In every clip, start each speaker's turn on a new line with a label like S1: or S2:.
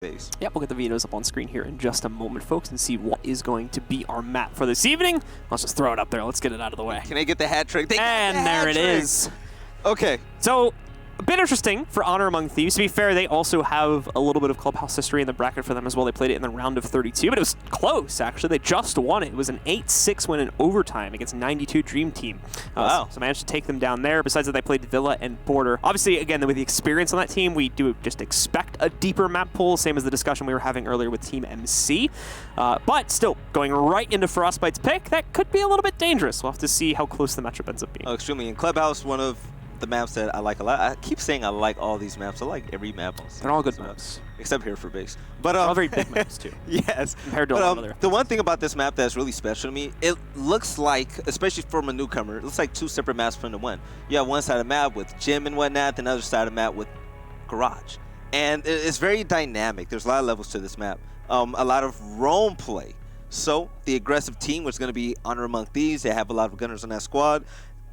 S1: base.
S2: Yep, we'll get the videos up on screen here in just a moment, folks, and see what is going to be our map for this evening. Let's just throw it up there. Let's get it out of the way.
S1: Can I get the hat trick?
S2: And there it is.
S1: Okay.
S2: So, a bit interesting for Honor Among Thieves. To be fair, they also have a little bit of clubhouse history in the bracket for them as well. They played it in the round of 32, but it was close, actually. They just won it. It was an 8-6 win in overtime against 92 Dream Team.
S1: Wow.
S2: So managed to take them down there. Besides that, they played Villa and Border. Obviously, again, with the experience on that team, we do just expect a deeper map pool, same as the discussion we were having earlier with Team MC. But still, going right into FrostByte's pick, that could be a little bit dangerous. We'll have to see how close the matchup ends up being.
S1: Oh, extremely. In Clubhouse, one of the maps that I like a lot. I keep saying I like all these maps. I like every map.
S2: They're all good maps.
S1: Except here for base. But
S2: all very big maps too.
S1: Yes.
S2: Compared to a lot of other.
S1: The one thing about this map that's really special to me, it looks like, especially from a newcomer, it looks like two separate maps from the one. You have one side of the map with gym and whatnot, the other side of the map with garage. And it's very dynamic. There's a lot of levels to this map. A lot of roam play. So the aggressive team, which is going to be Honor Among Thieves, they have a lot of gunners on that squad.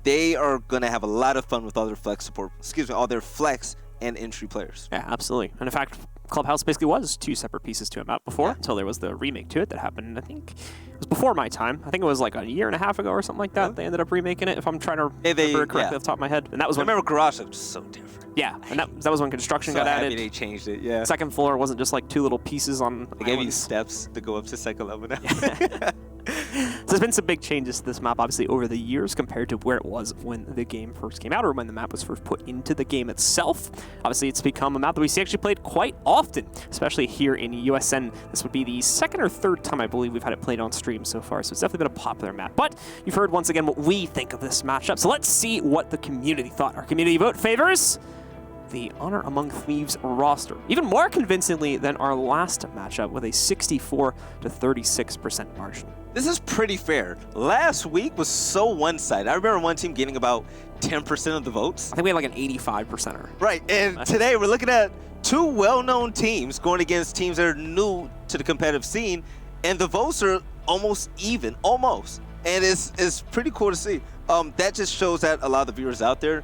S1: They are going to have a lot of fun with all their flex support, all their flex and entry players.
S2: Yeah, absolutely. And in fact, Clubhouse basically was two separate pieces to a map before, until there was the remake to it that happened, I think, it was before my time. I think it was like a year and a half ago or something like that. They ended up remaking it, if I'm trying to remember it correctly off the top of my head. And that was when...
S1: I remember Garage looked so different.
S2: Yeah, and that was when construction got added.
S1: They changed it, yeah.
S2: Second floor wasn't just like two little pieces on
S1: They gave you steps to go up to second level now.
S2: So there's been some big changes to this map, obviously, over the years compared to where it was when the game first came out or when the map was first put into the game itself. Obviously, it's become a map that we see actually played quite often, especially here in USN. This would be the second or third time, I believe, we've had it played on stream so far, so it's definitely been a popular map. But you've heard, once again, what we think of this matchup, so let's see what the community thought. Our community vote favors the Honor Among Thieves roster, even more convincingly than our last matchup with a 64 to 36% margin.
S1: This is pretty fair. Last week was so one-sided. I remember one team getting about 10% of the votes.
S2: I think we had like an 85%er.
S1: Right, and today we're looking at two well-known teams going against teams that are new to the competitive scene, and the votes are almost even, almost. And it's pretty cool to see. That just shows that a lot of the viewers out there,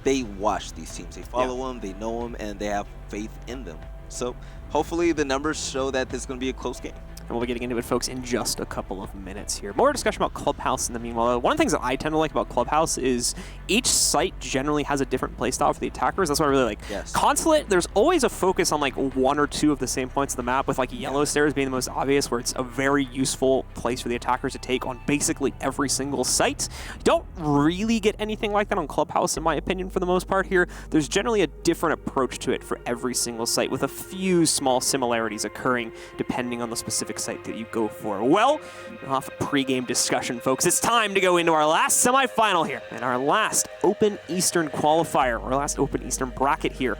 S1: they watch these teams. They follow them, they know them, and they have faith in them. So hopefully the numbers show that this is going to be a close game.
S2: And we'll be getting into it, folks, in just a couple of minutes here. More discussion about Clubhouse in the meanwhile. One of the things that I tend to like about Clubhouse is each site generally has a different playstyle for the attackers. That's what I really like.
S1: Yes.
S2: Consulate, there's always a focus on like one or two of the same points of the map, with like Yellow Stairs being the most obvious, where it's a very useful place for the attackers to take on basically every single site. Don't really get anything like that on Clubhouse, in my opinion, for the most part here. There's generally a different approach to it for every single site, with a few small similarities occurring depending on the specific site that you go for. Well, off a pregame discussion, folks. It's time to go into our last semifinal here and our last Open Eastern qualifier, or last Open Eastern bracket here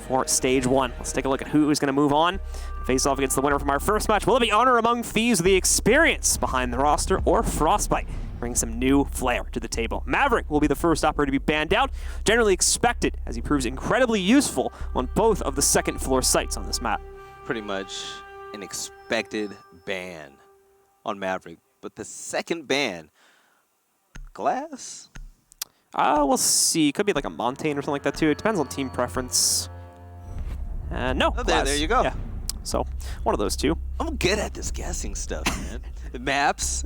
S2: for Stage 1. Let's take a look at who is going to move on and face off against the winner from our first match. Will it be Honor Among Thieves, the experience behind the roster, or FrostByte, bring some new flair to the table? Maverick will be the first operator to be banned out, generally expected, as he proves incredibly useful on both of the second floor sites on this map.
S1: Pretty much an expected ban on Maverick, but the second ban, Glass?
S2: We'll see. Could be like a Montaigne or something like that too. It depends on team preference. No,
S1: Oh,
S2: Glass.
S1: there you go.
S2: Yeah. So, one of those two.
S1: I'm good at this guessing stuff, man. Maps,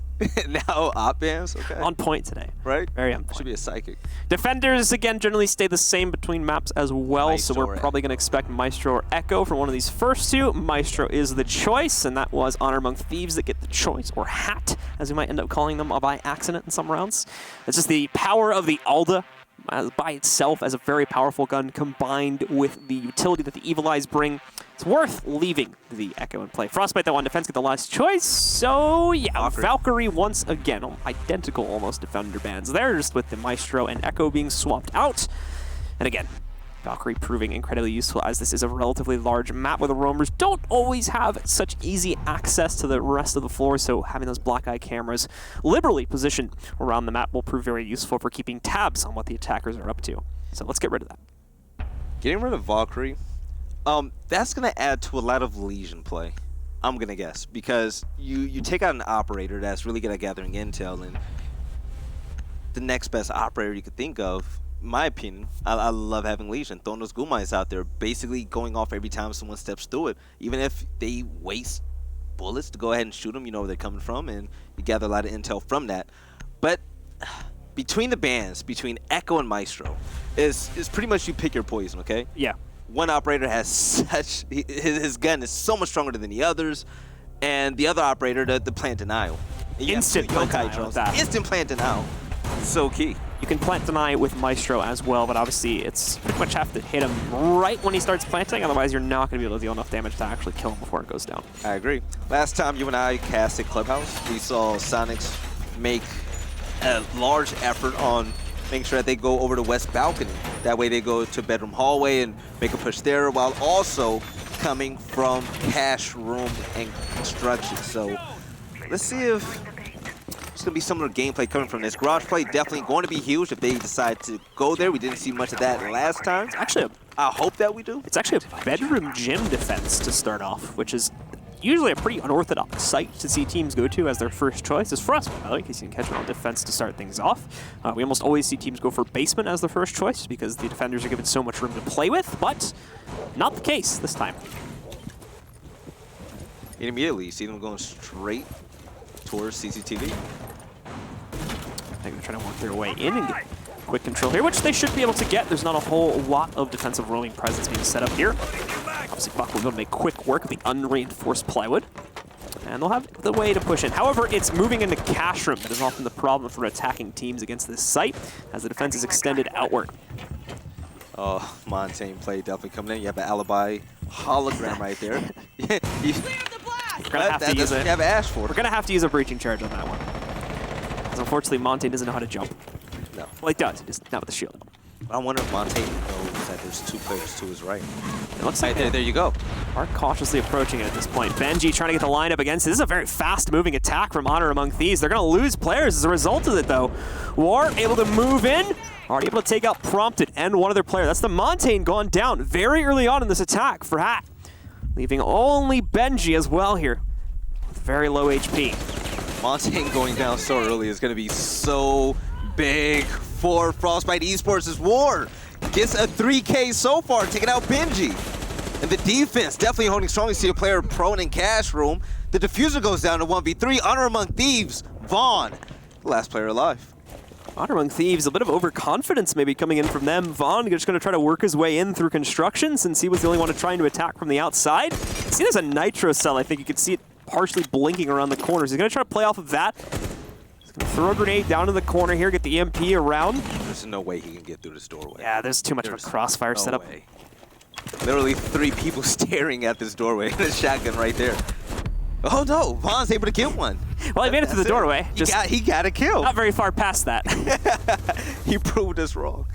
S1: now op bans, okay.
S2: On point today.
S1: Right?
S2: Very on point.
S1: Should be a psychic.
S2: Defenders, again, generally stay the same between maps as well,
S1: Maestro
S2: so we're probably going to expect Maestro or Echo for one of these first two. Maestro is the choice, and that was Honor Among Thieves that get the choice, or Hat, as we might end up calling them by accident in some rounds. It's just the power of the Alda by itself as a very powerful gun, combined with the utility that the Evil Eyes bring. It's worth leaving the Echo in play. FrostByte, though, on defense, get the last choice. So, yeah, Valkyrie once again. Identical, almost, defender bans there, just with the Maestro and Echo being swapped out. And again, Valkyrie proving incredibly useful, as this is a relatively large map where the roamers don't always have such easy access to the rest of the floor, so having those black eye cameras liberally positioned around the map will prove very useful for keeping tabs on what the attackers are up to. So let's get rid of that.
S1: Getting rid of Valkyrie, that's going to add to a lot of Legion play, I'm going to guess, because you take out an operator that's really good at gathering intel, and the next best operator you could think of my opinion, I love having Legion, throwing those goo mines out there, basically going off every time someone steps through it. Even if they waste bullets to go ahead and shoot them, you know where they're coming from, and you gather a lot of intel from that. But between the bans, between Echo and Maestro, is pretty much you pick your poison, okay?
S2: Yeah.
S1: One operator has such, his gun is so much stronger than the others, and the other operator, the plant denial.
S2: Instant plant denial with that.
S1: Instant plant denial. So key.
S2: You can plant deny with Maestro as well, but obviously it's pretty much have to hit him right when he starts planting, otherwise you're not going to be able to deal enough damage to actually kill him before it goes down.
S1: I agree. Last time you and I casted Clubhouse, we saw Sonics make a large effort on making sure that they go over the west balcony. That way they go to bedroom hallway and make a push there, while also coming from cash room and construction. So let's see if there's going to be similar gameplay coming from this. Garage play definitely going to be huge if they decide to go there. We didn't see much of that last time.
S2: Actually,
S1: I hope that we do.
S2: It's actually a bedroom gym defense to start off, which is usually a pretty unorthodox site to see teams go to as their first choice. It's FrostByte, by the way, in case you can catch them on defense to start things off. We almost always see teams go for basement as their first choice because the defenders are given so much room to play with, but not the case this time.
S1: Immediately, you see them going straight towards CCTV.
S2: I think they're trying to work their way in and get quick control here, which they should be able to get. There's not a whole lot of defensive roaming presence being set up here. Obviously, Buck will be able to make quick work of the unreinforced plywood. And they'll have the way to push in. However, it's moving into cash room that is often the problem for attacking teams against this site, as the defense is extended outward.
S1: Oh, Montaigne play definitely coming in. You have an alibi hologram right there.
S2: We're gonna have to use
S1: you have Ash for.
S2: We're gonna have to use a breaching charge on that one. Because unfortunately, Montaigne doesn't know how to jump.
S1: No.
S2: Well, he does, just not with the shield.
S1: I wonder if Montaigne knows that there's two players to his right.
S2: It looks like
S1: there you go.
S2: Are cautiously approaching it at this point. Benji trying to get the lineup against it. This is a very fast-moving attack from Honor Among Thieves. They're going to lose players as a result of it, though. War able to move in. Already able to take out Prompted and one other player. That's the Montaigne gone down very early on in this attack for Hat. Leaving only Benji as well here with very low HP.
S1: Montaigne going down so early is going to be so big for FrostByte Esports as War gets a 3K so far, taking out Benji. And the defense definitely holding strong. You see a player prone in cash room. The diffuser goes down to 1v3. Honor Among Thieves, Vaughn, the last player alive.
S2: Honor Among Thieves, a bit of overconfidence maybe coming in from them. Vaughn just going to try to work his way in through construction since he was the only one trying to attack from the outside. See, there's a nitro cell. I think you can see it partially blinking around the corners. He's going to try to play off of that. He's going to throw a grenade down in the corner here, get the MP around.
S1: There's no way he can get through this doorway.
S2: Yeah, there's too much of a crossfire setup.
S1: Way. Literally 3 people staring at this doorway and a shotgun right there. Oh no, Vaughn's able to kill one.
S2: Well, he made it to the doorway.
S1: He got a kill.
S2: Not very far past that.
S1: He proved us wrong.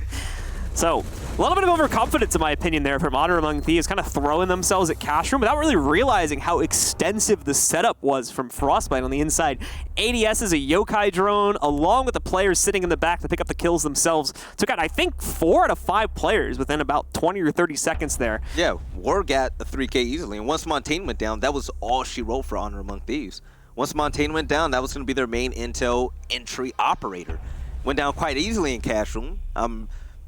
S2: So, a little bit of overconfidence, in my opinion, there from Honor Among Thieves, kind of throwing themselves at cash room without really realizing how extensive the setup was from FrostByte on the inside. ADS is a yokai drone, along with the players sitting in the back to pick up the kills themselves. Took out, I think, 4 out of 5 players within about 20 or 30 seconds there.
S1: Yeah, War got a 3K easily, and once Montaigne went down, that was all she wrote for Honor Among Thieves. Once Montaigne went down, that was going to be their main intel entry operator. Went down quite easily in cash room.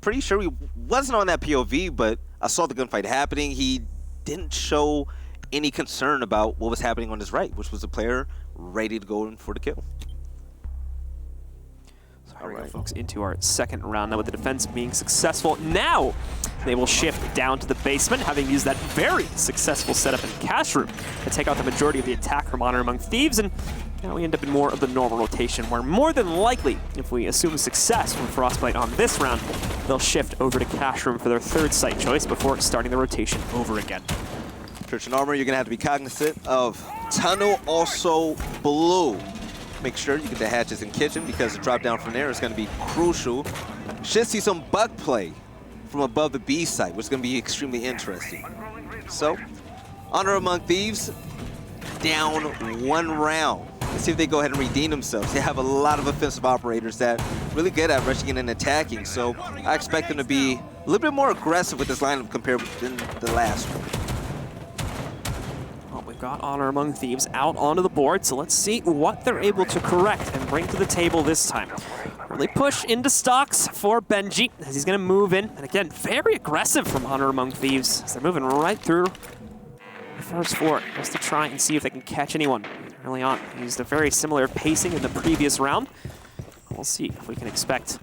S1: Pretty sure he wasn't on that POV, but I saw the gunfight happening. He didn't show any concern about what was happening on his right, which was a player ready to go in for the kill.
S2: So here we go, folks, into our second round now with the defense being successful. Now they will shift down to the basement, having used that very successful setup in cash room to take out the majority of the attack from Honor Among Thieves. And now we end up in more of the normal rotation, where more than likely, if we assume success from FrostByte on this round, they'll shift over to cash room for their third site choice before starting the rotation over again.
S1: Church and Armor, you're going to have to be cognizant of Tunnel also blue. Make sure you get the hatches in kitchen because the drop down from there is going to be crucial. Should see some bug play from above the B site, which is going to be extremely interesting. So, Honor Among Thieves down 1 round. Let's see if they go ahead and redeem themselves. They have a lot of offensive operators that are really good at rushing in and attacking, so I expect them to be a little bit more aggressive with this lineup compared to the last one.
S2: we've got Honor Among Thieves out onto the board, so let's see what they're able to correct and bring to the table this time. Really push into stocks for Benji as he's going to move in. And again, very aggressive from Honor Among Thieves as they're moving right through the first floor just to try and see if they can catch anyone early on. They used a very similar pacing in the previous round. We'll see if we can expect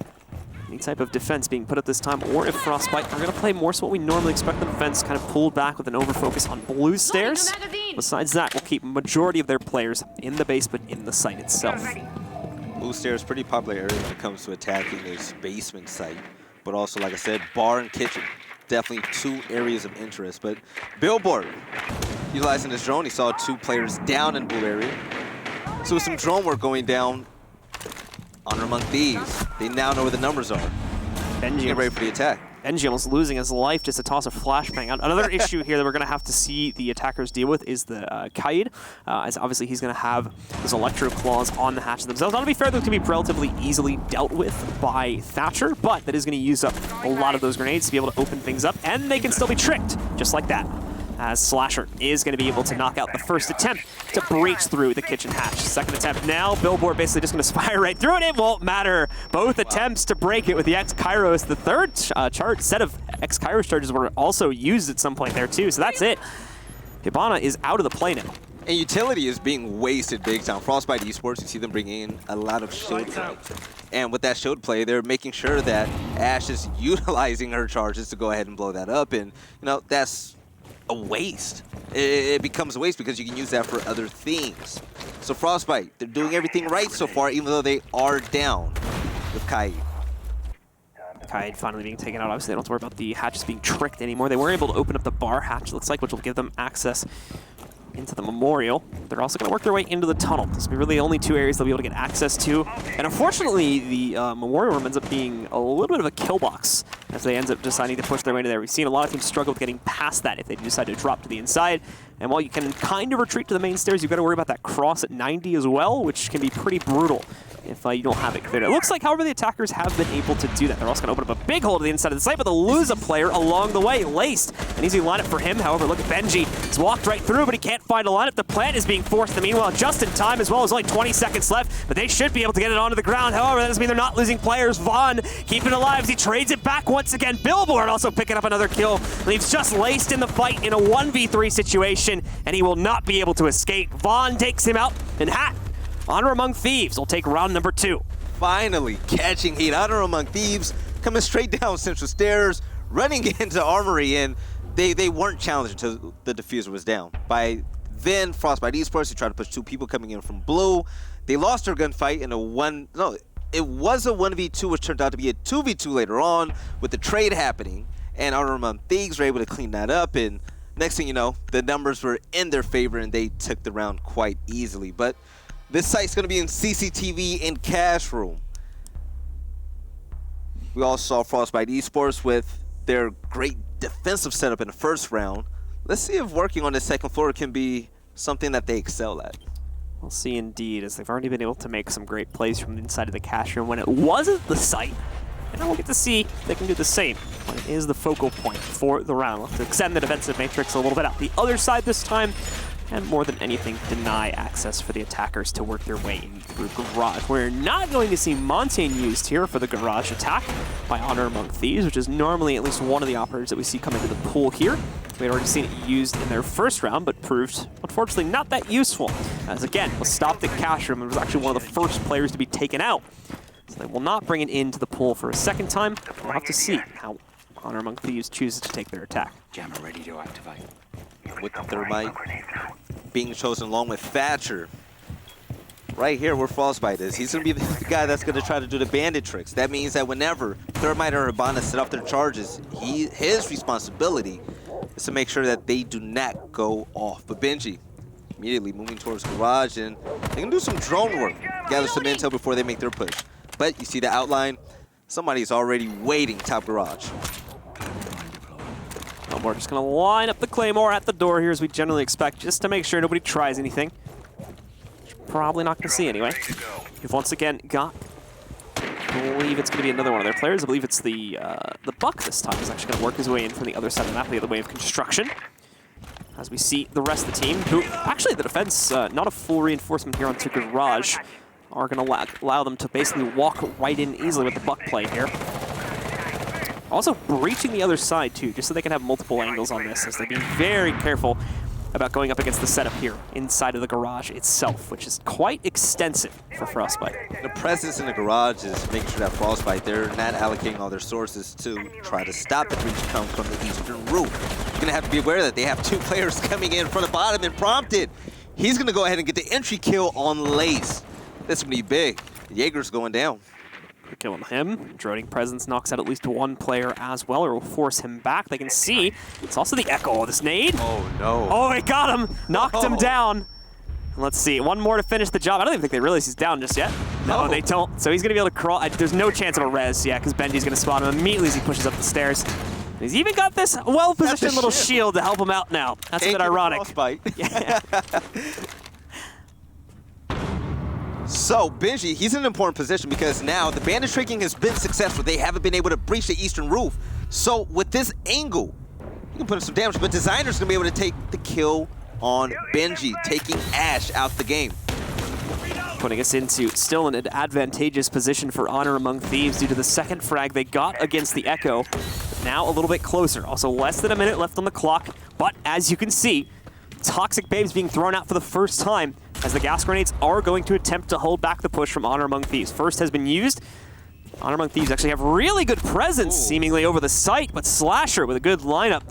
S2: any type of defense being put up this time, or if FrostByte are going to play more so what we normally expect the defense, kind of pulled back with an overfocus on blue stairs. Besides that, we'll keep majority of their players in the base, but in the site itself.
S1: Blue stairs, pretty popular area when it comes to attacking this basement site, but also, like I said, bar and kitchen. Definitely two areas of interest, but Billboard, utilizing his drone, he saw 2 players down in blue area. So with some drone work going down, Honor Among Thieves, they now know where the numbers are.
S2: Benji
S1: Get ready for the attack.
S2: Benji almost losing his life just to toss a flashbang. Another issue here that we're going to have to see the attackers deal with is the Kaid, as obviously he's going to have those electro claws on the hatches themselves. Now, to be fair, those can be relatively easily dealt with by Thatcher, but that is going to use up a lot of those grenades to be able to open things up, and they can still be tricked, just like that, as Slasher is going to be able to knock out the first attempt to breach through the kitchen hatch. Second attempt now, Billboard basically just going to spire right through it. It won't matter. Both attempts to break it with the X-Kairos. The third set of X-Kairos charges were also used at some point there too, so that's it. Hibana is out of the play now.
S1: And utility is being wasted big time. FrostByte Esports, you see them bringing in a lot of shield play. And with that shield play, they're making sure that Ash is utilizing her charges to go ahead and blow that up. And, you know, that's a waste. It becomes a waste because you can use that for other things. So FrostByte, they're doing everything right so far, even though they are down with Kaid.
S2: Kaid finally being taken out. Obviously, they don't have to worry about the hatches being tricked anymore. They were able to open up the bar hatch, looks like, which will give them access into the memorial. They're also going to work their way into the tunnel. This will be really the only 2 areas they'll be able to get access to. And unfortunately, the memorial room ends up being a little bit of a kill box as they end up deciding to push their way into there. We've seen a lot of teams struggle with getting past that if they decide to drop to the inside. And while you can kind of retreat to the main stairs, you've got to worry about that cross at 90 as well, which can be pretty brutal if you don't have it cleared. It looks like, however, the attackers have been able to do that. They're also going to open up a big hole to the inside of the site, but they'll lose a player along the way. Laced, an easy lineup for him. However, look at Benji. He's walked right through, but he can't find a lineup. The plant is being forced, the meanwhile, just in time, as well as only 20 seconds left, but they should be able to get it onto the ground. However, that doesn't mean they're not losing players. Vaughn keeping it alive as he trades it back once again. Billboard also picking up another kill. Leaves just Laced in the fight in a 1v3 situation, and he will not be able to escape. Vaughn takes him out, and Honor Among Thieves will take round number 2.
S1: Finally catching heat. Honor Among Thieves coming straight down Central Stairs, running into Armory, and they weren't challenged until the diffuser was down. By then, FrostByte Esports, they tried to push 2 people coming in from blue. They lost their gunfight in it was a 1v2, which turned out to be a 2v2 later on with the trade happening, and Honor Among Thieves were able to clean that up, and next thing you know, the numbers were in their favor and they took the round quite easily. But this site's going to be in CCTV and cash room. We also saw FrostByte Esports with their great defensive setup in the first round. Let's see if working on the second floor can be something that they excel at.
S2: We'll see indeed, as they've already been able to make some great plays from inside of the cash room when it wasn't the site. And we'll get to see if they can do the same when it is the focal point for the round. We'll have to extend the defensive matrix a little bit out the other side this time, and more than anything, deny access for the attackers to work their way in through Garage. We're not going to see Montaigne used here for the Garage attack by Honor Among Thieves, which is normally at least one of the operators that we see come into the pool here. We had already seen it used in their first round, but proved, unfortunately, not that useful. As again, was stopped at cash room and was actually one of the first players to be taken out. So they will not bring it into the pool for a second time. We'll have to see how Honor Among Thieves chooses to take their attack.
S3: Jammer ready to activate.
S1: With the Thermite being chosen along with Thatcher. Right here where FrostByte is. He's going to be the guy that's going to try to do the bandit tricks. That means that whenever Thermite or Hibana set up their charges, his responsibility is to make sure that they do not go off. But Benji immediately moving towards Garage, and they can do some drone work, gather some intel before they make their push. But you see the outline, somebody's already waiting top Garage.
S2: We're just going to line up the Claymore at the door here as we generally expect, just to make sure nobody tries anything. Probably not going to see anyway. You've once again got, I believe it's going to be another one of their players. I believe it's the Buck this time. He's actually going to work his way in from the other side of the map, the other way of construction. as we see the rest of the team, who actually the defense, not a full reinforcement here onto Garage, are going to allow them to basically walk right in easily with the buck play here. Also breaching the other side too, just so they can have multiple angles on this, as they're being very careful about going up against the setup here inside of the garage itself, which is quite extensive for FrostByte.
S1: The presence in the garage is making sure that FrostByte, they're not allocating all their sources to try to stop the breach come from the eastern roof. You're going to have to be aware that they have 2 players coming in from the bottom and prompted. He's going to go ahead and get the entry kill on Lace. That's going to be big. Jaeger's going down.
S2: Quick kill on him. Droning Presence knocks out at least 1 player as well, or will force him back. They can see it's also the Echo. This nade.
S1: Oh, no.
S2: Oh, it got him. Knocked him down. Let's see. 1 more to finish the job. I don't even think they realize he's down just yet. No, they don't. So he's going to be able to crawl. There's no chance of a res, yeah, because Benji's going to spot him immediately as he pushes up the stairs. And he's even got this well-positioned little shield to help him out now. That's a bit ironic. Yeah.
S1: So, Benji, he's in an important position because now the bandage tricking has been successful. They haven't been able to breach the eastern roof. So, with this angle, you can put in some damage, but Designer's going to be able to take the kill on Benji, taking Ash out the game.
S2: Putting us into still in an advantageous position for Honor Among Thieves due to the second frag they got against the Echo. Now a little bit closer. Also less than a minute left on the clock, but as you can see, Toxic Babes being thrown out for the first time as the gas grenades are going to attempt to hold back the push from Honor Among Thieves. First has been used. Honor Among Thieves actually have really good presence seemingly over the site, but Slasher with a good lineup.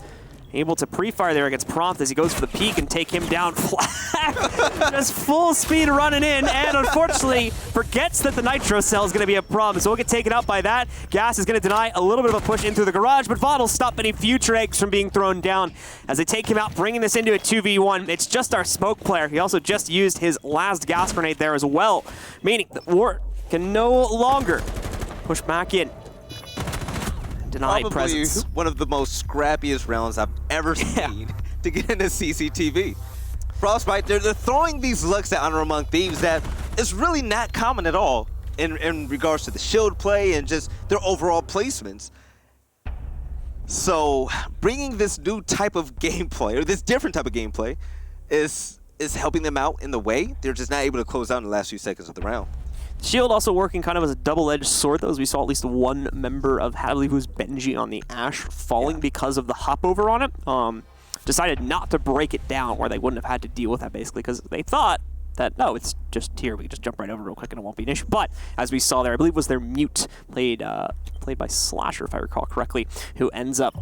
S2: Able to pre-fire there against Prompt as he goes for the peek and take him down flat. Just full speed running in, and unfortunately forgets that the Nitro Cell is going to be a problem. So we'll get taken out by that. Gas is going to deny a little bit of a push in through the garage, but Vod will stop any future eggs from being thrown down as they take him out, bringing this into a 2v1. It's just our smoke player. He also just used his last gas grenade there as well, meaning that Wart can no longer push back in. Denied
S1: Probably
S2: presence.
S1: One of the most scrappiest rounds I've ever seen to get into CCTV. FrostByte, they're throwing these looks at Honor Among Thieves that is really not common at all in regards to the shield play and just their overall placements. So bringing this new type of gameplay, or this different type of gameplay, is helping them out in the way. They're just not able to close out in the last few seconds of the round.
S2: Shield also working kind of as a double-edged sword, though, as we saw at least 1 member of Hadley, who's Benji on the Ash, falling because of the hop over on it. Decided not to break it down where they wouldn't have had to deal with that, basically, because they thought that, no, it's just here, we can just jump right over real quick and it won't be an issue. But, as we saw there, I believe it was their mute, played by Slasher, if I recall correctly, who ends up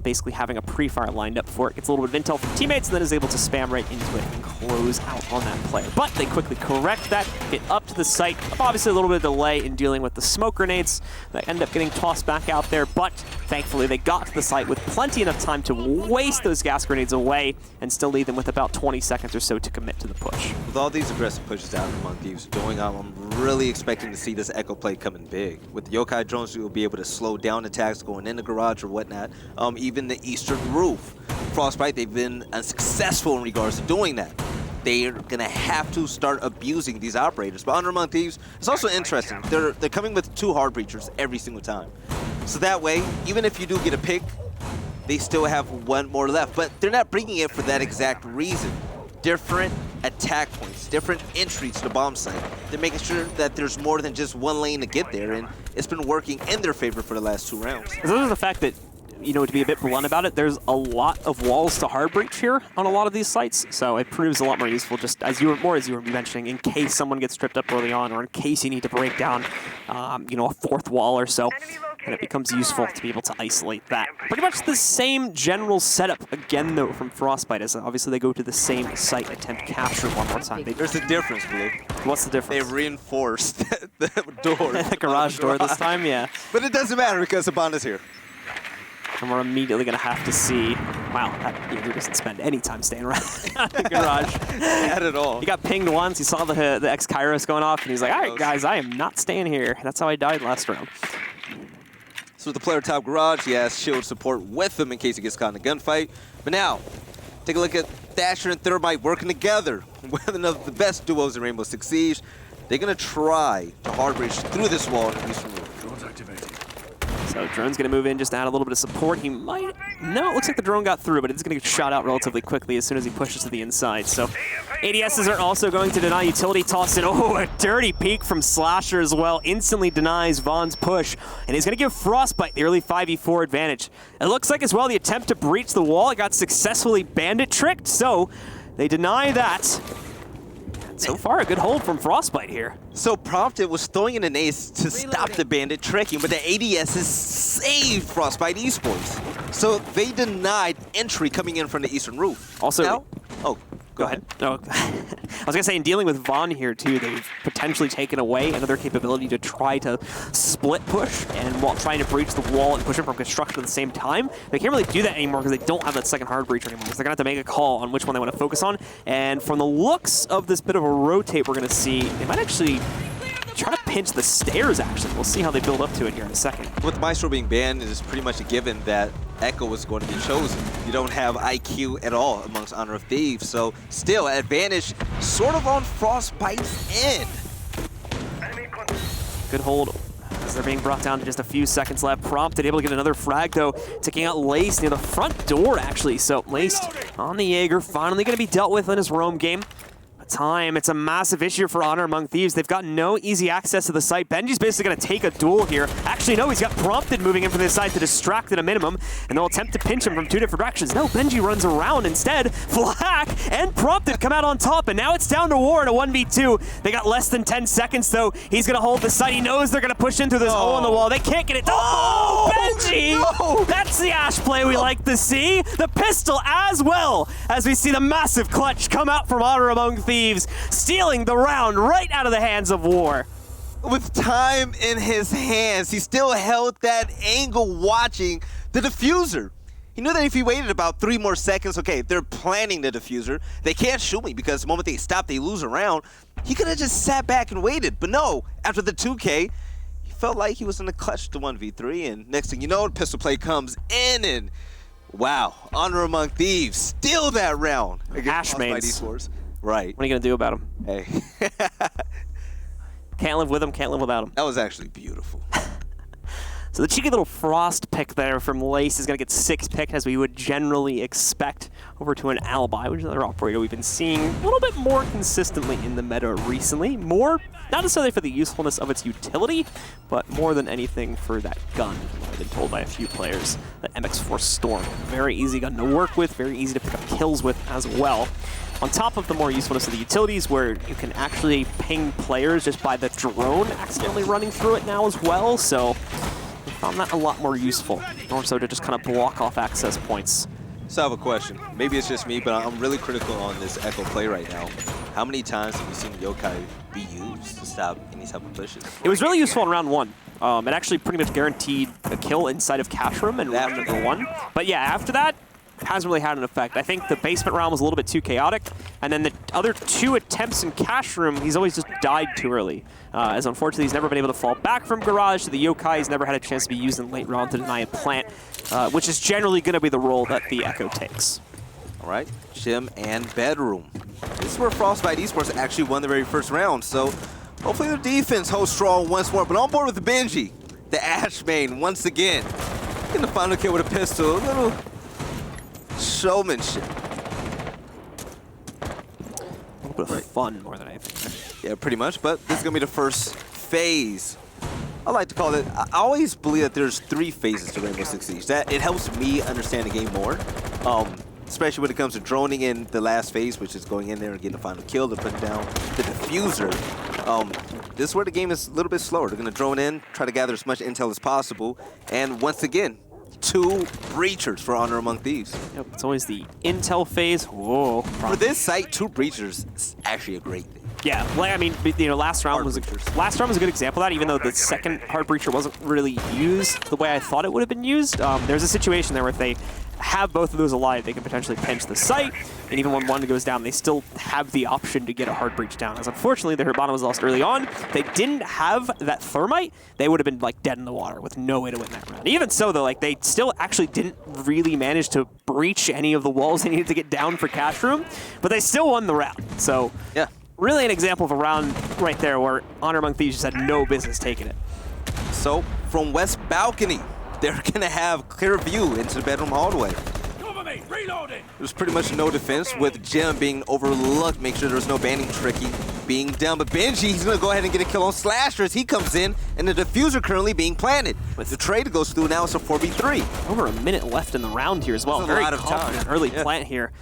S2: basically having a pre-fire lined up for it. Gets a little bit of intel from teammates and then is able to spam right into it and close out on that player. But they quickly correct that, get up to the site. Obviously a little bit of delay in dealing with the smoke grenades that end up getting tossed back out there, but thankfully they got to the site with plenty enough time to waste those gas grenades away and still leave them with about 20 seconds or so to commit to the push.
S1: With all these aggressive pushes out Among Thieves going on, I'm really expecting to see this Echo play coming big. With the Yokai drones, you'll be able to slow down attacks going in the garage or whatnot. Even the eastern roof. FrostByte, they've been unsuccessful in regards to doing that. They're going to have to start abusing these operators. But Honor Among Thieves, it's also interesting. They're coming with 2 hard breachers every single time. So that way, even if you do get a pick, they still have 1 more left. But they're not bringing it for that exact reason. Different attack points, different entries to the bomb site. They're making sure that there's more than just 1 lane to get there, and it's been working in their favor for the last 2 rounds.
S2: Because of the fact that, you know, to be a bit blunt about it, there's a lot of walls to hard breach here on a lot of these sites, so it proves a lot more useful, just as you were mentioning, in case someone gets tripped up early on, or in case you need to break down, you know, a 4th wall or so, and it becomes useful to be able to isolate that. Pretty much the same general setup again, though, from FrostByte, as obviously they go to the same site, attempt to capture one more time.
S1: There's a difference, Blue.
S2: What's the difference?
S1: They reinforced the door.
S2: The garage door this time, yeah.
S1: But it doesn't matter because Abana's here.
S2: And we're immediately going to have to see, wow, that Jaeger doesn't spend any time staying around the garage.
S1: Not at all.
S2: He got pinged once, he saw the X-Kairos going off, and he's like, all right, guys, I am not staying here. That's how I died last round.
S1: So with the player top garage, he has shield support with him in case he gets caught in a gunfight. But now, take a look at Thatcher and Thermite working together. One of the best duos in Rainbow Six Siege. They're going to try to hard breach through this wall in the eastern roof.
S3: Drones activated.
S2: So drone's going to move in just to add a little bit of support. He might... No, it looks like the drone got through, but it's going to get shot out relatively quickly as soon as he pushes to the inside. So ADSs are also going to deny utility toss in. Oh, a dirty peek from Slasher as well. Instantly denies Vaughn's push. And he's going to give FrostByte the early 5v4 advantage. It looks like as well the attempt to breach the wall, it got successfully bandit tricked. So they deny that. So far, a good hold from FrostByte here.
S1: So Prompted was throwing in an ace to stop the bandit tricking, but the ADSs saved FrostByte Esports. So they denied entry coming in from the eastern roof.
S2: Also,
S1: now, go ahead.
S2: No, I was going to say, in dealing with Vaughn here, too, they've potentially taken away another capability to try to split push, and while trying to breach the wall and push it from construction at the same time, they can't really do that anymore because they don't have that second hard breach anymore. So they're going to have to make a call on which one they want to focus on. And from the looks of this bit of a rotate we're going to see, they might actually try to pinch the stairs, actually. We'll see how they build up to it here in a second.
S1: With Maestro being banned, it is pretty much a given that Echo is going to be chosen. You don't have IQ at all amongst Honor of Thieves, so still advantage sort of on FrostByte's end.
S2: Good hold as they're being brought down to just a few seconds left. Prompted, able to get another frag though, taking out Lace near the front door actually. So Lace on the Jaeger, finally going to be dealt with in his roam game. Time. It's a massive issue for Honor Among Thieves. They've got no easy access to the site. Benji's basically going to take a duel here. Actually, no, he's got Prompted moving in from this side to distract at a minimum, and they'll attempt to pinch him from two different directions. No, Benji runs around instead. Flak and Prompted come out on top, and now it's down to War in a 1v2. They got less than 10 seconds, though. He's going to hold the site. He knows they're going to push in through this hole in the wall. They can't get it. Oh, Benji! No. That's the Ash play we like to see. The pistol as well, as we see the massive clutch come out from Honor Among Thieves, stealing the round right out of the hands of War.
S1: With time in his hands, he still held that angle watching the diffuser. He knew that if he waited about 3 more seconds, okay, they're planning the diffuser. They can't shoot me because the moment they stop, they lose a round. He could have just sat back and waited. But no, after the 2K, he felt like he was in the clutch to 1v3. And next thing you know, the pistol play comes in and wow, Honor Among Thieves steal that round against FrostByte Esports. Right.
S2: What are you going to do about him?
S1: Hey.
S2: Can't live with him, can't live without him.
S1: That was actually beautiful.
S2: So the cheeky little Frost pick there from Lace is going to get 6 picked, as we would generally expect, over to an Alibi, which is another operator we've been seeing a little bit more consistently in the meta recently. More, not necessarily for the usefulness of its utility, but more than anything for that gun. I've been told by a few players, the MX4 Storm. Very easy gun to work with, very easy to pick up kills with as well. On top of the more usefulness of the utilities, where you can actually ping players just by the drone accidentally running through it now as well, so I found that a lot more useful, more so to just kind of block off access points.
S1: So I have a question. Maybe it's just me, but I'm really critical on this Echo play right now. How many times have you seen Yokai be used to stop any type of pushes?
S2: It was really useful in round 1. It actually pretty much guaranteed a kill inside of Cash Room in round number 1. But yeah, after that, hasn't really had an effect. I think the basement round was a little bit too chaotic, and then the other 2 attempts in Cash Room, he's always just died too early. As unfortunately, he's never been able to fall back from Garage to the Yokai. He's never had a chance to be used in late round to deny a plant, which is generally going to be the role that the Echo takes.
S1: All right, Gym and Bedroom. This is where FrostByte Esports actually won the very first round, so hopefully their defense holds strong once more. But on board with the Benji, the Ash main once again. Getting the final kill with a pistol, a little showmanship.
S2: A little bit of fun more than anything.
S1: Yeah, pretty much, but this is going to be the first phase. I like to call it, I always believe that there's 3 phases to Rainbow Six Siege. That it helps me understand the game more, especially when it comes to droning in the last phase, which is going in there and getting the final kill to put down the diffuser. This is where the game is a little bit slower. They're going to drone in, try to gather as much intel as possible, and once again, 2 breachers for Honor Among Thieves.
S2: Yep, it's always the intel phase. Whoa.
S1: For this site, 2 breachers is actually a great thing.
S2: Yeah, like, I mean, you know, last round was a good example of that, even though the second hard breacher wasn't really used the way I thought it would have been used. There's a situation there where if they have both of those alive, they can potentially pinch the site, and even when one goes down, they still have the option to get a hard breach down. As unfortunately, the Hibana was lost early on. If they didn't have that thermite, they would have been like dead in the water with no way to win that round. Even so, though, like they still actually didn't really manage to breach any of the walls they needed to get down for Cash Room, but they still won the round. So
S1: yeah.
S2: Really an example of a round right there where Honor Among Thieves just had no business taking it.
S1: So, from West Balcony, they're going to have clear view into the bedroom hallway.
S3: Reloading.
S1: There's pretty much no defense with Jim being overlooked. Make sure there's no banning tricky being done. But Benji, he's going to go ahead and get a kill on Slasher as he comes in, and the diffuser currently being planted. With the trade goes through now, it's a 4v3.
S2: Over a minute left in the round here as well.
S1: That's a lot of time.
S2: Early plant here.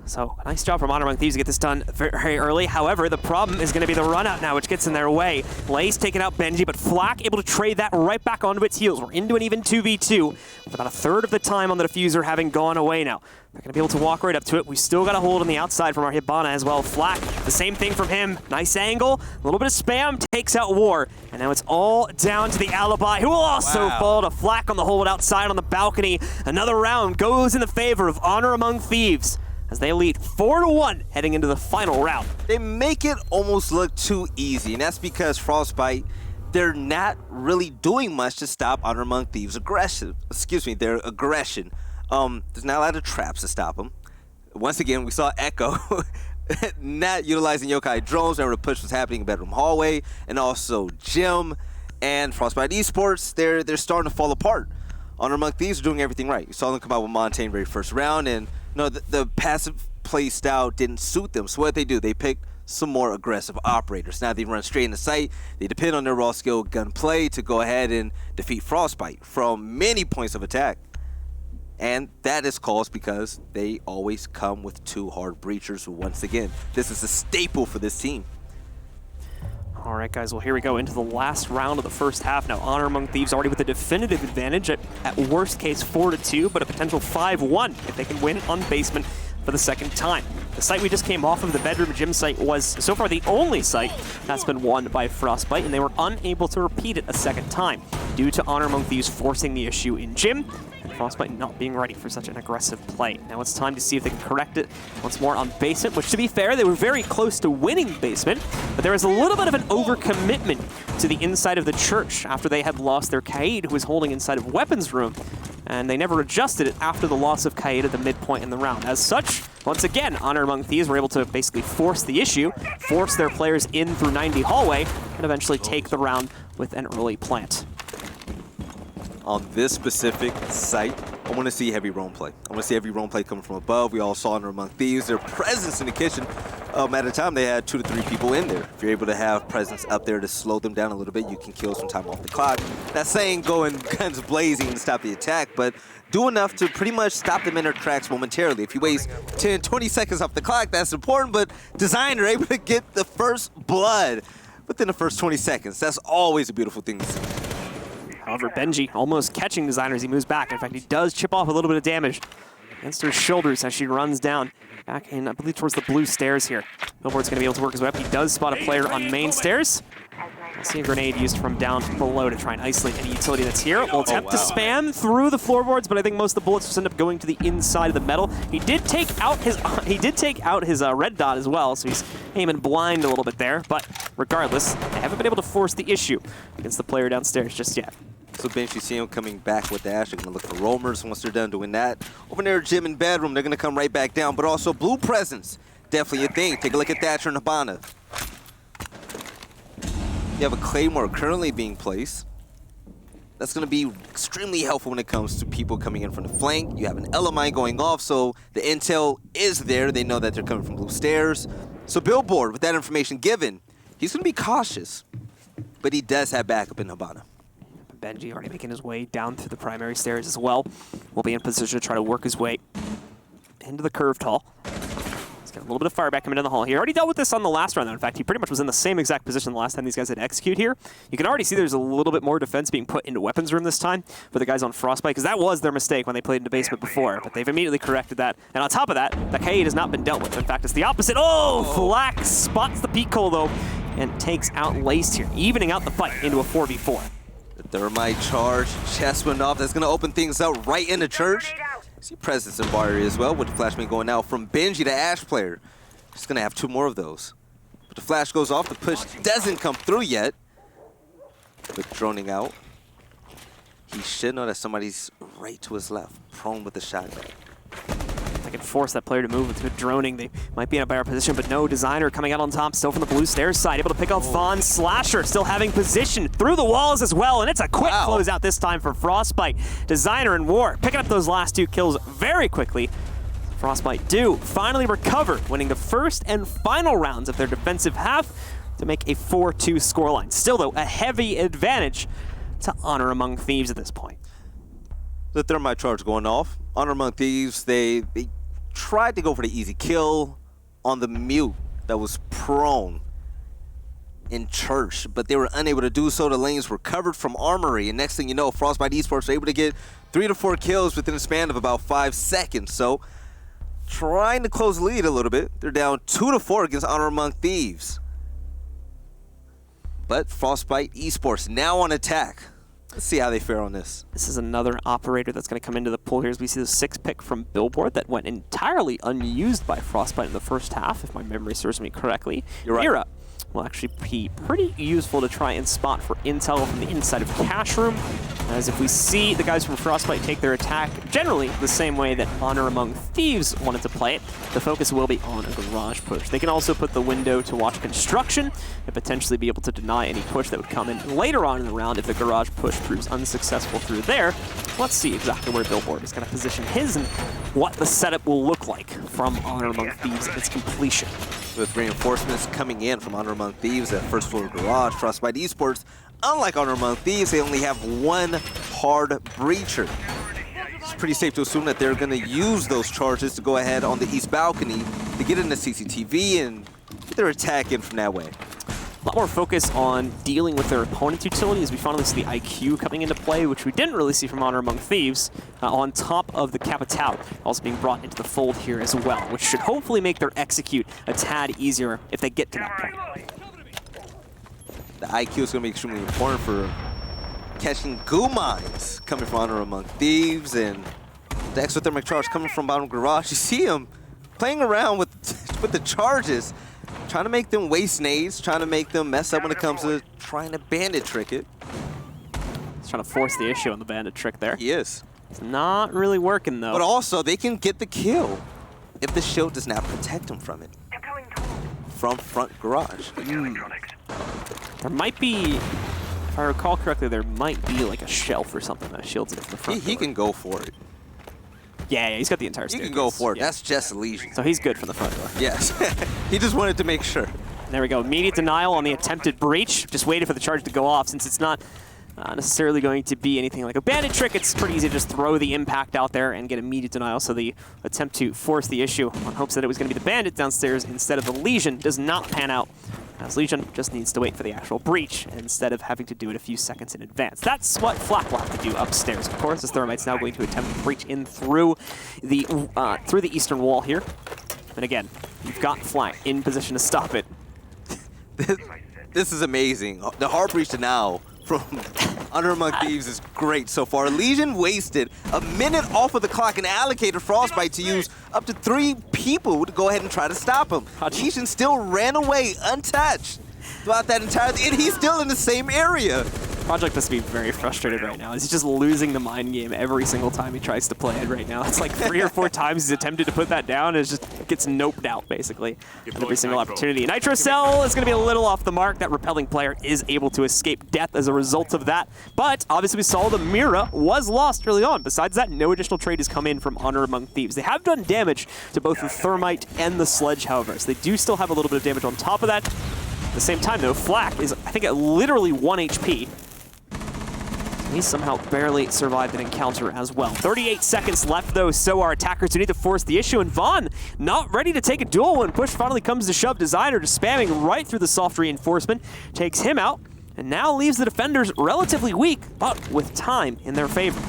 S2: So, nice job from Honor Among Thieves to get this done very early. However, the problem is going to be the run out now, which gets in their way. Lace taking out Benji, but Flak able to trade that right back onto its heels. We're into an even 2v2, with about a third of the time on the diffuser having gone away now. They're going to be able to walk right up to it. We still got a hold on the outside from our Hibana as well. Flak, the same thing from him. Nice angle, a little bit of spam, takes out War. And now it's all down to the Alibi, who will also fall to Flak on the hold outside on the balcony. Another round goes in the favor of Honor Among Thieves, as they lead 4-1 heading into the final round.
S1: They make it almost look too easy, and that's because FrostByte, they're not really doing much to stop Honor Among Thieves' their aggression. There's not a lot of traps to stop them. Once again, we saw Echo not utilizing Yokai drones. Remember, the push was happening in bedroom hallway, and also Jim and FrostByte Esports, they're starting to fall apart. Honor Among Thieves are doing everything right. You saw them come out with Montaigne very first round, and the passive play style didn't suit them. So what they do, they pick some more aggressive operators. Now they run straight in the sight. They depend on their raw skill gunplay to go ahead and defeat FrostByte from many points of attack. And that is caused because they always come with two hard breachers. Once again, this is a staple for this team.
S2: All right, guys, well, here we go into the last round of the first half. Now, Honor Among Thieves already with a definitive advantage at worst case 4-2, but a potential 5-1 if they can win on basement for the second time. The site we just came off of, the bedroom gym site, was so far the only site that's been won by FrostByte, and they were unable to repeat it a second time due to Honor Among Thieves forcing the issue in gym and FrostByte not being ready for such an aggressive play. Now it's time to see if they can correct it once more on basement, which, to be fair, they were very close to winning basement, but there was a little bit of an overcommitment to the inside of the church after they had lost their Kaid, who was holding inside of weapons room, and they never adjusted it after the loss of Kaid at the midpoint in the round. As such, once again, Honor Among Thieves were able to basically force the issue, force their players in through 90 hallway, and eventually take the round with an early plant.
S1: On this specific site, I want to see heavy roam play. I want to see heavy roam play coming from above. We all saw Honor Among Thieves, their presence in the kitchen. At a time, they had 2 to 3 people in there. If you're able to have presence up there to slow them down a little bit, you can kill some time off the clock. Not saying going guns blazing to stop the attack, but do enough to pretty much stop them in their tracks momentarily. If you waste 10, 20 seconds off the clock, that's important, but Designer able to get the first blood within the first 20 seconds. That's always a beautiful thing to see.
S2: However, Benji almost catching Designer as he moves back. In fact, he does chip off a little bit of damage against her shoulders as she runs down back in, I believe, towards the blue stairs here. Billboard's going to be able to work his way up. He does spot a player on main stairs. I see a grenade used from down below to try and isolate any utility that's here. We'll attempt to spam through the floorboards, but I think most of the bullets just end up going to the inside of the metal. He did take out his red dot as well, so he's aiming blind a little bit there. But regardless, they haven't been able to force the issue against the player downstairs just yet.
S1: So Bench, you see him coming back with Dash. They're going to look for roamers once they're done doing that. Over there, gym and bedroom, they're going to come right back down. But also blue presence, definitely a thing. Take a look at Thatcher and Hibana. You have a Claymore currently being placed. That's going to be extremely helpful when it comes to people coming in from the flank. You have an LMI going off, so the intel is there. They know that they're coming from blue stairs. So Billboard, with that information given, he's going to be cautious. But he does have backup in Hibana.
S2: Benji already making his way down through the primary stairs as well. Will be in position to try to work his way into the curved hall. He's got a little bit of fire back coming in the hall here. Already dealt with this on the last round, though. In fact, he pretty much was in the same exact position the last time these guys had execute here. You can already see there's a little bit more defense being put into weapons room this time for the guys on FrostByte, because that was their mistake when they played into basement before, but they've immediately corrected that. And on top of that, the Kaid has not been dealt with. In fact, it's the opposite. Oh, Flak spots the peak hole, though, and takes out Laced here, evening out the fight into a 4v4.
S1: Thermite charge, chest went off. That's going to open things up right in the church. See presence in bar area as well with the flashbang going out from Benji to Ash player. Just going to have 2 more of those. But the flash goes off. The push doesn't come through yet. But droning out. He should know that somebody's right to his left, prone with the shotgun.
S2: they can force that player to move with droning. They might be in a better position, but no, Designer coming out on top, still from the blue stairs side, able to pick off Vaughn. Slasher still having position through the walls as well, and it's a quick closeout this time for FrostByte. Designer and War picking up those last 2 kills very quickly. FrostByte do finally recover, winning the first and final rounds of their defensive half to make a 4-2 scoreline. Still, though, a heavy advantage to Honor Among Thieves at this point.
S1: The thermite charge going off. Honor Among Thieves, they tried to go for the easy kill on the mute that was prone in church, but they were unable to do so. The lanes were covered from armory, and next thing you know, FrostByte Esports were able to get 3 to 4 kills within a span of about 5 seconds. So, trying to close the lead a little bit. They're down 2 to 4 against Honor Among Thieves. But FrostByte Esports now on attack. Let's see how they fare on this.
S2: This is another operator that's going to come into the pool here as we see the 6 pick from Billboard that went entirely unused by FrostByte in the first half, if my memory serves me correctly.
S1: You're right.
S2: Mira will actually be pretty useful to try and spot for intel from the inside of Cash Room, as if we see the guys from FrostByte take their attack generally the same way that Honor Among Thieves wanted to play it, the focus will be on a garage push. They can also put the window to watch construction and potentially be able to deny any push that would come in later on in the round if the garage push proves unsuccessful through there. Let's see exactly where Billboard is going to position his and what the setup will look like from Honor Among Thieves at its completion.
S1: With reinforcements coming in from Honor Among Thieves at first floor garage, FrostByte Esports, unlike Honor Among Thieves, they only have 1 hard breacher. It's pretty safe to assume that they're going to use those charges to go ahead on the east balcony to get into CCTV and get their attack in from that way.
S2: A lot more focus on dealing with their opponent's utility as we finally see the IQ coming into play, which we didn't really see from Honor Among Thieves, on top of the Capital also being brought into the fold here as well, which should hopefully make their execute a tad easier if they get to that point.
S1: The IQ is going to be extremely important for catching goo mines coming from Honor Among Thieves, and the exothermic charge coming from bottom garage. You see him playing around with the charges, trying to make them waste nades, trying to make them mess up when it comes to trying to bandit trick it.
S2: He's trying to force the issue on the bandit trick there.
S1: He is.
S2: It's not really working, though.
S1: But also, they can get the kill if the shield does not protect them from it. From front garage.
S2: There might be, if I recall correctly, there might be like a shelf or something that shields it from the front.
S1: He can go for it.
S2: Yeah, he's got the entire
S1: He
S2: staircase.
S1: can go for it.
S2: Yeah.
S1: That's just Legion.
S2: So he's good from the front door.
S1: Yes. He just wanted to make sure.
S2: There we go. Immediate denial on the attempted breach. Just waited for the charge to go off. Since it's not necessarily going to be anything like a bandit trick, it's pretty easy to just throw the impact out there and get immediate denial. So the attempt to force the issue on hopes that it was going to be the bandit downstairs instead of the Legion does not pan out, as Legion just needs to wait for the actual breach instead of having to do it a few seconds in advance. That's what Flak will have to do upstairs, of course, as Thermite's now going to attempt to breach in through the eastern wall here. And again, you've got Flak in position to stop it.
S1: This is amazing. The hard breach to now from Honor Among Thieves is great so far. Legion wasted a minute off of the clock and allocated FrostByte to use up to 3 people to go ahead and try to stop him. Legion still ran away untouched throughout that entire thing, and he's still in the same area.
S2: Project must be very frustrated right now. He's just losing the mind game every single time he tries to play it right now. It's like 3 or 4 times he's attempted to put that down, and it just gets noped out, basically, at every single opportunity. Nitro Cell is going to be a little off the mark. That repelling player is able to escape death as a result of that. But obviously we saw the Mira was lost early on. Besides that, no additional trade has come in from Honor Among Thieves. They have done damage to both the Thermite and the Sledge, however, so they do still have a little bit of damage on top of that. At the same time, though, Flak is, I think, at literally 1 HP. He somehow barely survived an encounter as well. 38 seconds left, though, so are attackers who need to force the issue. And Vaughn not ready to take a duel when push finally comes to shove. Designer just spamming right through the soft reinforcement. Takes him out, and now leaves the defenders relatively weak, but with time in their favor.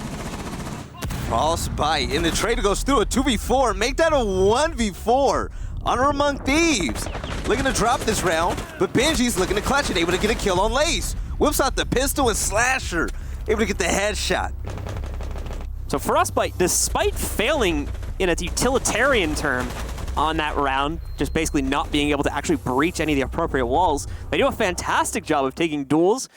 S1: FrostByte, and the trader goes through a 2v4. Make that a 1v4. Honor Among Thieves looking to drop this round, but Benji's looking to clutch it, able to get a kill on Lace. Whips out the pistol and Slasher, able to get the headshot.
S2: So FrostByte, despite failing in a utilitarian term on that round, just basically not being able to actually breach any of the appropriate walls. They do a fantastic job of taking duels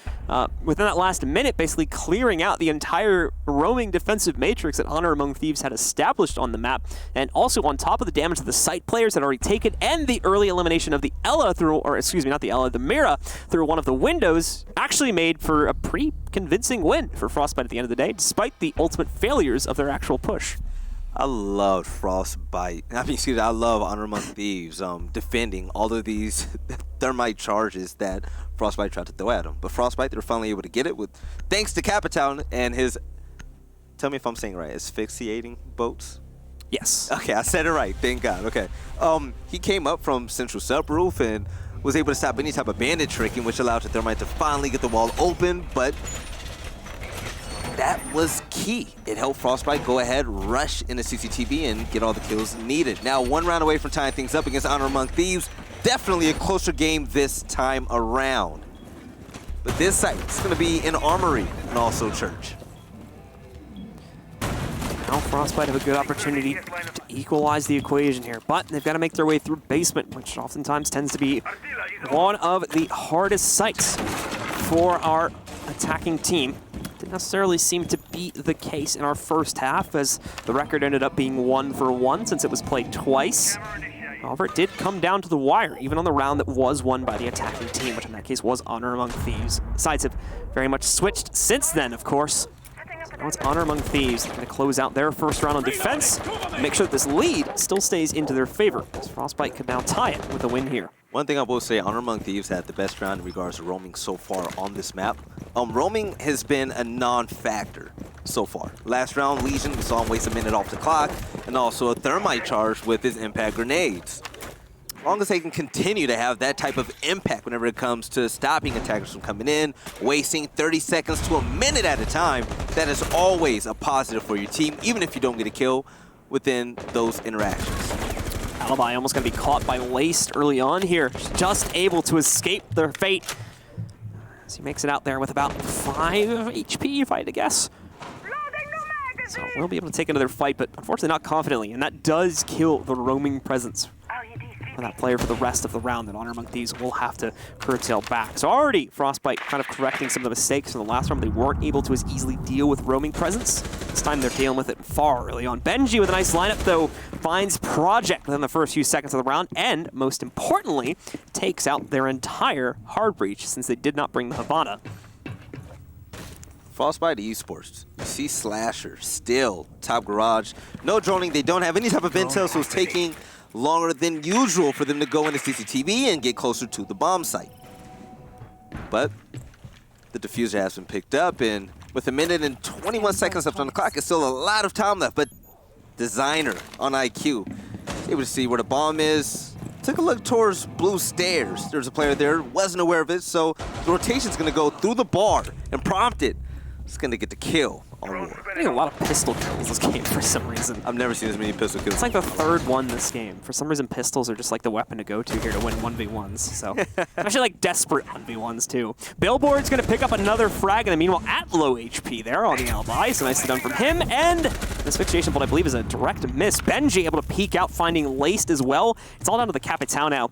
S2: within that last minute, basically clearing out the entire roaming defensive matrix that Honor Among Thieves had established on the map, and also on top of the damage that the site players had already taken, and the early elimination of the Ella through, or excuse me, not the Ella, the Mira through one of the windows, actually made for a pretty convincing win for FrostByte at the end of the day, despite the ultimate failures of their actual push.
S1: I love FrostByte. I love Honor Among Thieves defending all of these thermite charges that FrostByte tried to throw at them. But FrostByte, they were finally able to get it with thanks to Capitan and his, tell me if I'm saying it right, asphyxiating boats?
S2: Yes.
S1: Okay, I said it right, thank God. Okay. He came up from central subroof and was able to stop any type of bandit tricking, which allowed the thermite to finally get the wall open, but that was key. It helped FrostByte go ahead, rush into CCTV, and get all the kills needed. Now, one round away from tying things up against Honor Among Thieves. Definitely a closer game this time around. But this site is going to be an armory and also church.
S2: Now FrostByte have a good opportunity to equalize the equation here, but they've got to make their way through basement, which oftentimes tends to be one of the hardest sites for our attacking team. Didn't necessarily seem to be the case in our first half, as the record ended up being 1-for-1 since it was played twice. However, it did come down to the wire, even on the round that was won by the attacking team, which in that case was Honor Among Thieves. Sides have very much switched since then, of course. So now it's Honor Among Thieves. They're going to close out their first round on defense, and make sure that this lead still stays into their favor, as FrostByte could now tie it with a win here.
S1: One thing I will say, Honor Among Thieves had the best round in regards to roaming so far on this map. Roaming has been a non-factor so far. Last round, Legion, we saw him waste a minute off the clock, and also a thermite charge with his impact grenades. As long as they can continue to have that type of impact whenever it comes to stopping attackers from coming in, wasting 30 seconds to a minute at a time, that is always a positive for your team, even if you don't get a kill within those interactions.
S2: Alibi almost going to be caught by Laced early on here, just able to escape their fate. As he makes it out there with about 5 HP, if I had to guess. So we'll be able to take another fight, but unfortunately not confidently, and that does kill the roaming presence for that player for the rest of the round that Honor Among Thieves will have to curtail back. So already FrostByte kind of correcting some of the mistakes from the last round. They weren't able to as easily deal with roaming presence. This time they're dealing with it far early on. Benji with a nice lineup though finds Project within the first few seconds of the round, and most importantly, takes out their entire hard breach since they did not bring the Havana.
S1: FrostByte Esports, you see Slasher, still, top garage. No droning, they don't have any type of intel, so it's taking longer than usual for them to go into CCTV and get closer to the bomb site. But the diffuser has been picked up, and with 1 minute and 21 seconds left on the clock, it's still a lot of time left, but Designer on IQ, able to see where the bomb is. Took a look towards blue stairs. There's a player there, wasn't aware of it, so the rotation's gonna go through the bar and Prompted. It's gonna get the kill on War.
S2: I think a lot of pistol kills this game for some reason.
S1: I've never seen as many pistol kills.
S2: It's like the third one this game. For some reason, pistols are just like the weapon to go to here to win 1v1s. So, especially like desperate 1v1s too. Billboard's gonna pick up another frag, and then meanwhile at low HP there on the Alibi. So nicely done from him. And this fixation bolt, I believe, is a direct miss. Benji able to peek out, finding Laced as well. It's all down to the Capitão now.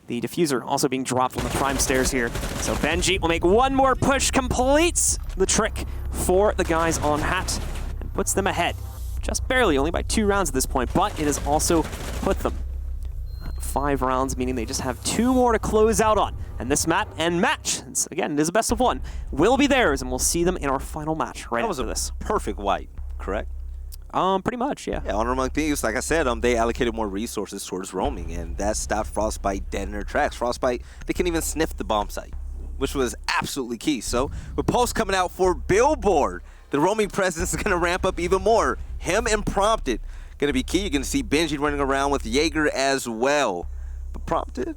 S2: The diffuser also being dropped on the prime stairs here. So Benji will make one more push, completes the trick for the guys on Hat, and puts them ahead. Just barely, only by 2 rounds at this point, but it has also put them at 5 rounds, meaning they just have 2 more to close out on. And this map and match, again, it is a best of 1, will be theirs, and we'll see them in our final match right after this.
S1: Perfect white, correct?
S2: Pretty much, yeah.
S1: Yeah, Honor Among Thieves, like I said, they allocated more resources towards roaming, and that stopped FrostByte dead in their tracks. FrostByte, they couldn't even sniff the bomb site, which was absolutely key. So, with Pulse coming out for Billboard, the roaming presence is going to ramp up even more. Him and Prompted going to be key. You're going to see Benji running around with Jaeger as well. But Prompted,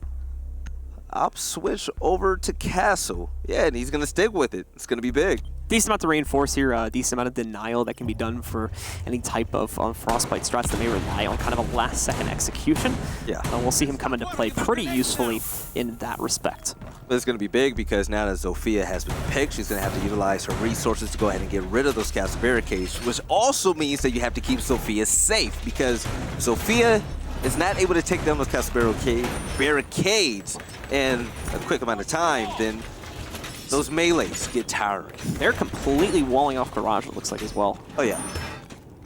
S1: I'll switch over to Castle. Yeah, and he's going to stick with it. It's going to be big.
S2: Decent amount to reinforce here, decent amount of denial that can be done for any type of FrostByte strats that may rely on kind of a last-second execution.
S1: Yeah.
S2: We'll see him come into play pretty usefully in that respect.
S1: But it's going to be big because now that Zofia has been picked, she's going to have to utilize her resources to go ahead and get rid of those castle barricades, which also means that you have to keep Zofia safe because Zofia is not able to take down those castle barricades in a quick amount of time, then those melees get tiring.
S2: They're completely walling off Garage, it looks like, as well.
S1: Oh yeah.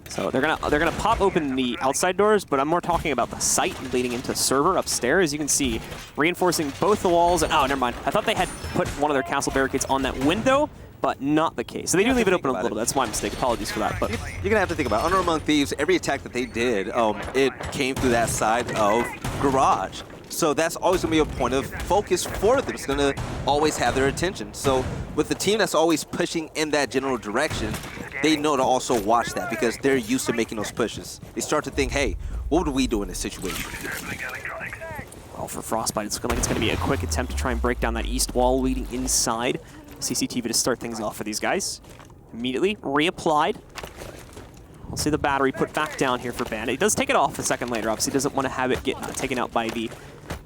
S2: So they're gonna pop open the outside doors, but I'm more talking about the site leading into server upstairs. You can see reinforcing both the walls. And, oh, never mind. I thought they had put one of their castle barricades on that window, but not the case. So they do leave it open a little bit. That's my mistake. Apologies for that. But
S1: you're gonna have to think about Honor Among Thieves. Every attack that they did, it came through that side of Garage. So that's always going to be a point of focus for them. It's going to always have their attention. So with the team that's always pushing in that general direction, they know to also watch that because they're used to making those pushes. They start to think, hey, what would we do in this situation?
S2: Well, for FrostByte, it's looking like it's going to be a quick attempt to try and break down that east wall leading inside. CCTV to start things off for these guys. Immediately reapplied. We'll see the battery put back down here for Bandit. He does take it off a second later. Obviously, doesn't want to have it get taken out by the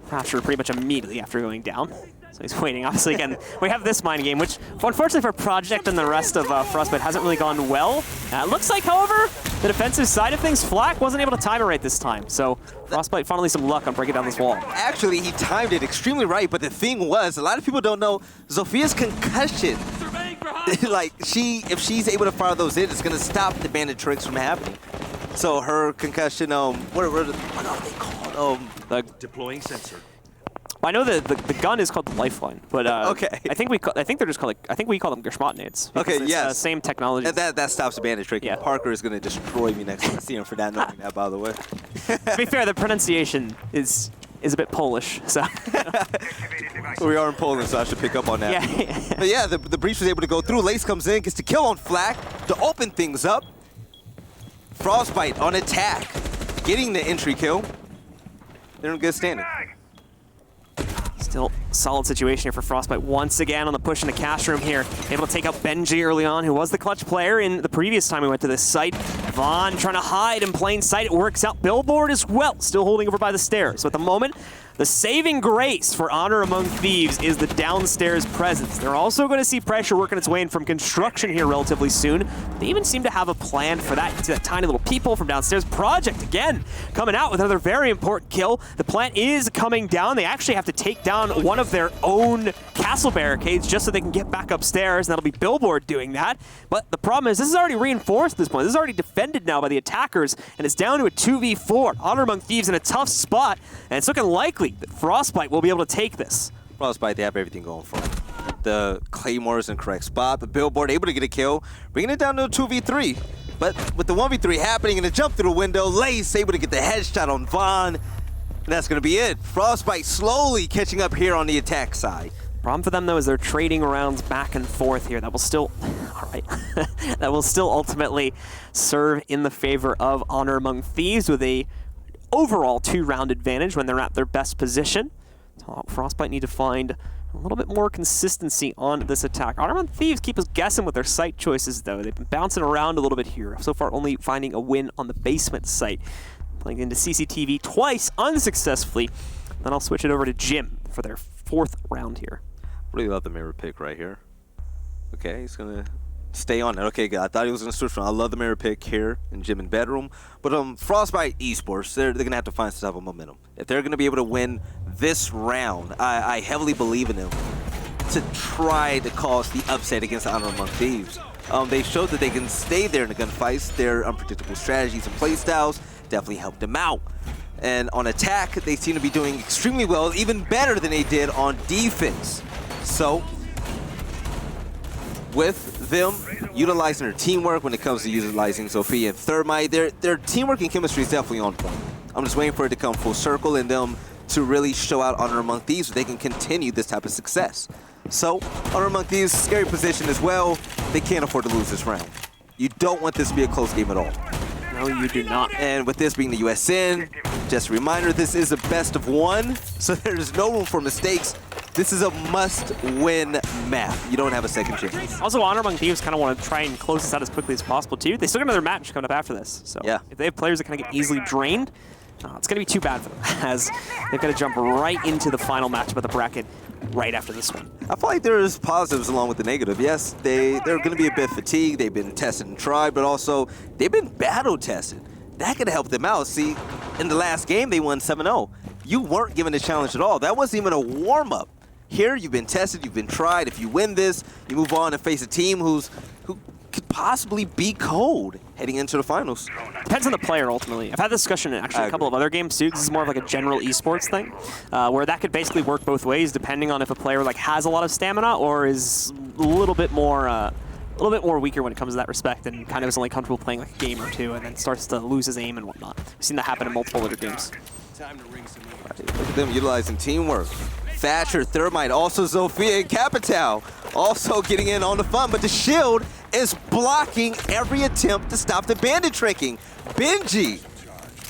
S2: Thrasher pretty much immediately after going down. So he's waiting. Obviously, again, we have this mind game, which, unfortunately for Project and the rest of FrostByte, hasn't really gone well. It looks like, however, the defensive side of things, Flak wasn't able to time it right this time. So FrostByte finally some luck on breaking down this wall.
S1: Actually, he timed it extremely right, but the thing was, a lot of people don't know, Zophia's concussion, like, if she's able to fire those in, it's going to stop the bandit tricks from happening. So her concussion, what are they called?
S3: Deploying sensor.
S2: I know the gun is called the Lifeline, but
S1: okay.
S2: I think they're just called, I think we call them Geschmotnades.
S1: Okay, yes.
S2: Same technology.
S1: And that stops the bandit trick.
S2: Yeah.
S1: Parker is going to destroy me next time I see him for that, knowing that, by the way.
S2: To be fair, the pronunciation is a bit Polish, so.
S1: We are in Poland, so I should pick up on that.
S2: Yeah.
S1: But yeah, the breach was able to go through. Lace comes in, gets the kill on Flak to open things up. FrostByte on attack, getting the entry kill. They're in good standing.
S2: Still solid situation here for FrostByte once again on the push in the cash room here. Able to take out Benji early on, who was the clutch player in the previous time we went to this site. Vaughn trying to hide in plain sight. It works out. Billboard as well, still holding over by the stairs. So at the moment, the saving grace for Honor Among Thieves is the downstairs presence. They're also going to see pressure working its way in from construction here relatively soon. They even seem to have a plan for that. You can see that tiny little people from downstairs. Project, again, coming out with another very important kill. The plant is coming down. They actually have to take down one of their own castle barricades just so they can get back upstairs, and that'll be Billboard doing that. But the problem is this is already reinforced at this point. This is already defended now by the attackers, and it's down to a 2v4. Honor Among Thieves in a tough spot, and it's looking likely that FrostByte will be able to take this.
S1: FrostByte, they have everything going for them. The Claymore is in the correct spot, but Billboard able to get a kill, bringing it down to a 2v3. But with the 1v3 happening and a jump through the window, Lace able to get the headshot on Vaughn, and that's going to be it. FrostByte slowly catching up here on the attack side.
S2: Problem for them, though, is they're trading rounds back and forth here. That will still, all right, that will still ultimately serve in the favor of Honor Among Thieves with a overall 2-round advantage when they're at their best position. So FrostByte need to find a little bit more consistency on this attack. Honor Among Thieves keep us guessing with their site choices, though. They've been bouncing around a little bit here. So far, only finding a win on the basement site. Playing into CCTV twice unsuccessfully. Then I'll switch it over to Jim for their 4th round here.
S1: Really love the mirror pick right here. Okay, he's gonna stay on it. Okay, good. I thought he was gonna switch from. I love the mirror pick here in Jim and bedroom. But FrostByte Esports, they're gonna have to find some type of momentum. If they're gonna be able to win this round, I heavily believe in them to try to cause the upset against Honor Among Thieves. They showed that they can stay there in the gunfights. Their unpredictable strategies and playstyles definitely helped them out. And on attack, they seem to be doing extremely well, even better than they did on defense. So, with them utilizing their teamwork when it comes to utilizing Sophia and Thermite, their teamwork and chemistry is definitely on point. I'm just waiting for it to come full circle and them to really show out Honor Among Thieves so they can continue this type of success. So, Honor Among Thieves, scary position as well. They can't afford to lose this round. You don't want this to be a close game at all.
S2: No, you do not.
S1: And with this being the USN, just a reminder, this is a best of 1, so there's no room for mistakes. This is a must-win map. You don't have a second chance.
S2: Also, Honor Among Thieves kind of want to try and close this out as quickly as possible, too. They still got another match coming up after this. So
S1: yeah.
S2: If they have players that kind of get easily drained, it's going to be too bad for them, as they've got to jump right into the final matchup of the bracket right after this one.
S1: I feel like there's positives along with the negative. Yes, they're going to be a bit fatigued. They've been tested and tried, but also they've been battle tested. that could help them out. See, in the last game, they won 7-0. You weren't given a challenge at all. That wasn't even a warm-up. Here, you've been tested, you've been tried. If you win this, you move on and face a team who could possibly be cold heading into the finals.
S2: Depends on the player, ultimately. I've had this discussion in actually a couple of other games, too. This is more of like a general esports thing, where that could basically work both ways, depending on if a player like has a lot of stamina or is a little bit more weaker when it comes to that respect, and kind of is only comfortable playing like a game or two, and then starts to lose his aim and whatnot. We've seen that happen in multiple other games.
S1: Look at them utilizing teamwork. Thatcher, Thermite, also Zofia and Capital also getting in on the fun, but the shield is blocking every attempt to stop the bandit tricking. Benji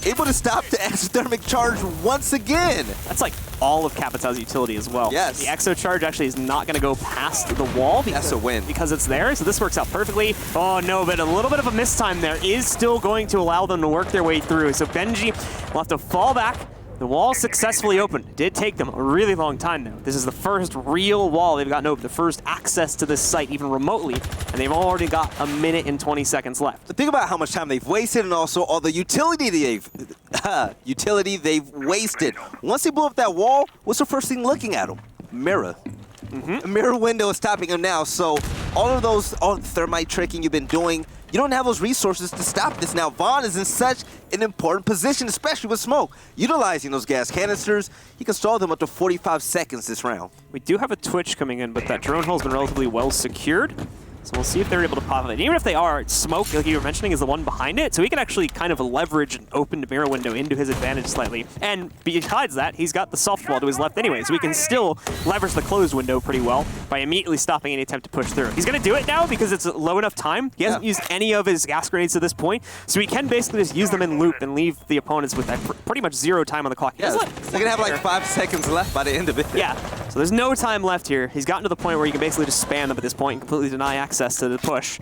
S1: able to stop the exothermic charge once again.
S2: That's like all of Capital's utility as well.
S1: Yes.
S2: The exo charge actually is not going to go past the wall because,
S1: that's a win.
S2: Because it's there, so this works out perfectly. Oh no, but a little bit of a mistime there is still going to allow them to work their way through. So Benji will have to fall back. The wall successfully opened. It did take them a really long time, though. This is the first real wall they've gotten open, the first access to this site, even remotely, and they've already got a minute and 20 seconds left.
S1: Think about how much time they've wasted and also all the utility they've wasted. Once they blew up that wall, what's the first thing looking at them? Mirror. A mirror window is stopping them now, so all the thermite tricking you've been doing, you don't have those resources to stop this. Now, Vaughn is in such an important position, especially with smoke. Utilizing those gas canisters, he can stall them up to 45 seconds this round.
S2: We do have a Twitch coming in, but that drone hull's been relatively well secured. So we'll see if they're able to pop it. And even if they are, Smoke, like you were mentioning, is the one behind it. So he can actually kind of leverage an open mirror window into his advantage slightly. And besides that, he's got the soft wall to his left anyway. So we can still leverage the closed window pretty well by immediately stopping any attempt to push through. He's going to do it now because it's low enough time. He hasn't used any of his gas grenades to this point. So he can basically just use them in loop and leave the opponents with that pretty much zero time on the clock.
S1: Yeah, they're going to have like 5 seconds left by the end of it.
S2: Yeah, so there's no time left here. He's gotten to the point where he can basically just spam them at this point and completely deny access to the push.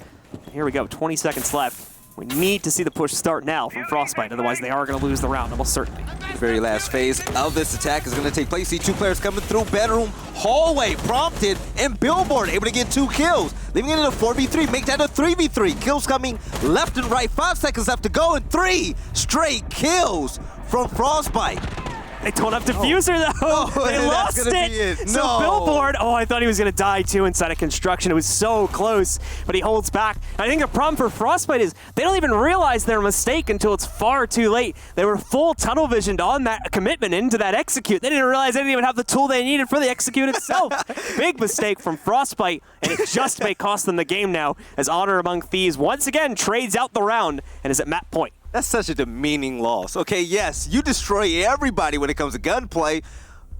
S2: Here we go, 20 seconds left. We need to see the push start now from FrostByte, otherwise they are going to lose the round, almost certainly.
S1: The very last phase of this attack is going to take place. See two players coming through bedroom hallway, prompted, and Billboard able to get 2 kills, leaving it in a 4v3, make that a 3v3. Kills coming left and right, 5 seconds left to go, and 3 straight kills from FrostByte.
S2: They don't have diffuser though. They lost it.
S1: No.
S2: So Billboard, I thought he was going to die too inside of construction. It was so close, but he holds back. And I think the problem for FrostByte is they don't even realize their mistake until it's far too late. They were full tunnel visioned on that commitment into that execute. They didn't realize they didn't even have the tool they needed for the execute itself. Big mistake from FrostByte, and it just may cost them the game now as Honor Among Thieves once again trades out the round and is at map point.
S1: That's such a demeaning loss. Okay, yes, you destroy everybody when it comes to gunplay,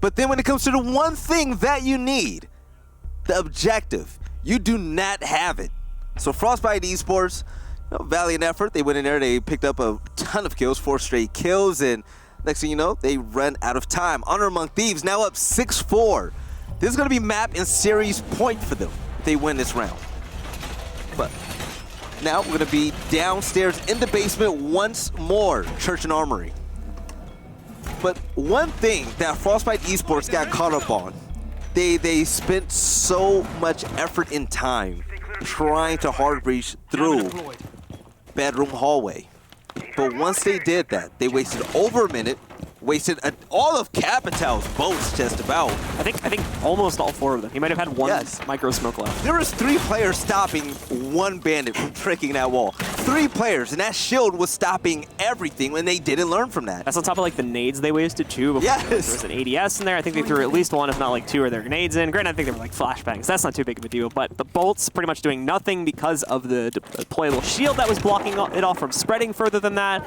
S1: but then when it comes to the one thing that you need, the objective, you do not have it. So FrostByte Esports, valiant effort. They went in there, they picked up a ton of kills, 4 straight kills, and next thing you know, they run out of time. Honor Among Thieves now up 6-4. This is going to be map and series point for them if they win this round. But now we're going to be downstairs in the basement once more, Church and Armory. But one thing that FrostByte Esports got caught up on, they spent so much effort and time trying to hard breach through bedroom hallway. But once they did that, they wasted over a minute, wasted all of Capital's boats just about.
S2: I think almost all 4 of them. He might have had 1 micro smoke left.
S1: There was 3 players stopping 1 bandit from tricking that wall. 3 players, and that shield was stopping everything when they didn't learn from that.
S2: That's on top of like the nades they wasted too.
S1: Yes.
S2: There was an ADS in there. I think they threw at least 1, if not like 2 of their grenades in. Granted, I think they were like flashbangs. That's not too big of a deal, but the bolts pretty much doing nothing because of the deployable shield that was blocking it off from spreading further than that.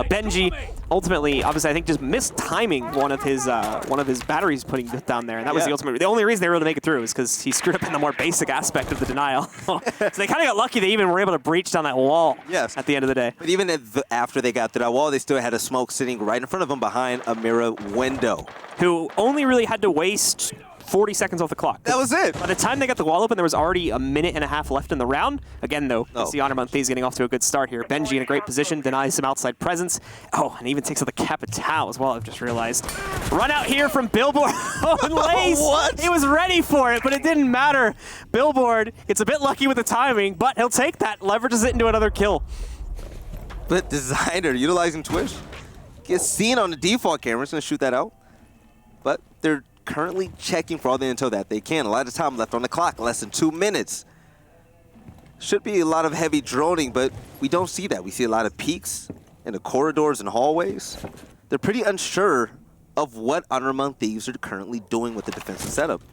S2: Benji, ultimately, obviously, I think just missed timing one of his batteries putting down there, and that was the only reason they were able to make it through is because he screwed up in the more basic aspect of the denial. So they kind of got lucky they even were able to breach down that wall at the end of the day.
S1: But even after they got to that wall, they still had a smoke sitting right in front of them behind a mirror window.
S2: Who only really had to waste 40 seconds off the clock.
S1: That was it.
S2: By the time they got the wall open, there was already a minute and a half left in the round. Again, though, the Honor Among Thieves getting off to a good start here. Benji in a great position, denies some outside presence. Oh, and even takes out the Capital as well, I've just realized. Run out here from Billboard. Oh, and Lace.
S1: What?
S2: He was ready for it, but it didn't matter. Billboard gets a bit lucky with the timing, but he'll take that, leverages it into another kill.
S1: but Designer, utilizing Twitch, gets seen on the default camera. It's going to shoot that out. But they're currently checking for all the intel that they can. A lot of time left on the clock, less than 2 minutes. Should be a lot of heavy droning, but we don't see that. We see a lot of peeks in the corridors and hallways. They're pretty unsure of what Honor Among Thieves are currently doing with the defensive setup.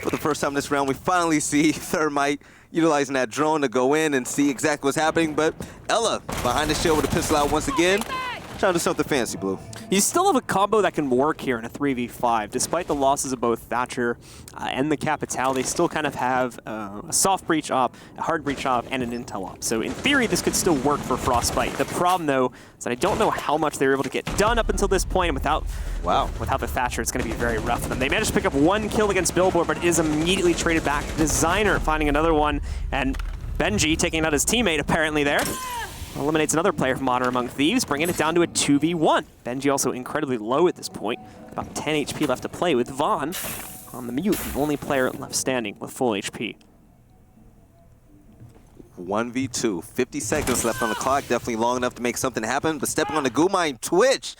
S1: For the first time this round, we finally see Thermite utilizing that drone to go in and see exactly what's happening, but Ella behind the shield with a pistol out once again. Trying to do something fancy, Blue.
S2: You still have a combo that can work here in a 3v5. Despite the losses of both Thatcher and the Capital, they still kind of have a soft breach op, a hard breach op, and an intel op. So in theory, this could still work for FrostByte. The problem, though, is that I don't know how much they were able to get done up until this point, and without the Thatcher, it's going to be very rough for them. They managed to pick up 1 kill against Billboard, but it is immediately traded back. Designer finding another one, and Benji taking out his teammate apparently there. Eliminates another player from Honor Among Thieves, bringing it down to a 2v1. Benji also incredibly low at this point. About 10 HP left to play with Vaughn on the mute, the only player left standing with full HP.
S1: 1v2, 50 seconds left on the clock. Definitely long enough to make something happen, but stepping on the Gumine Twitch,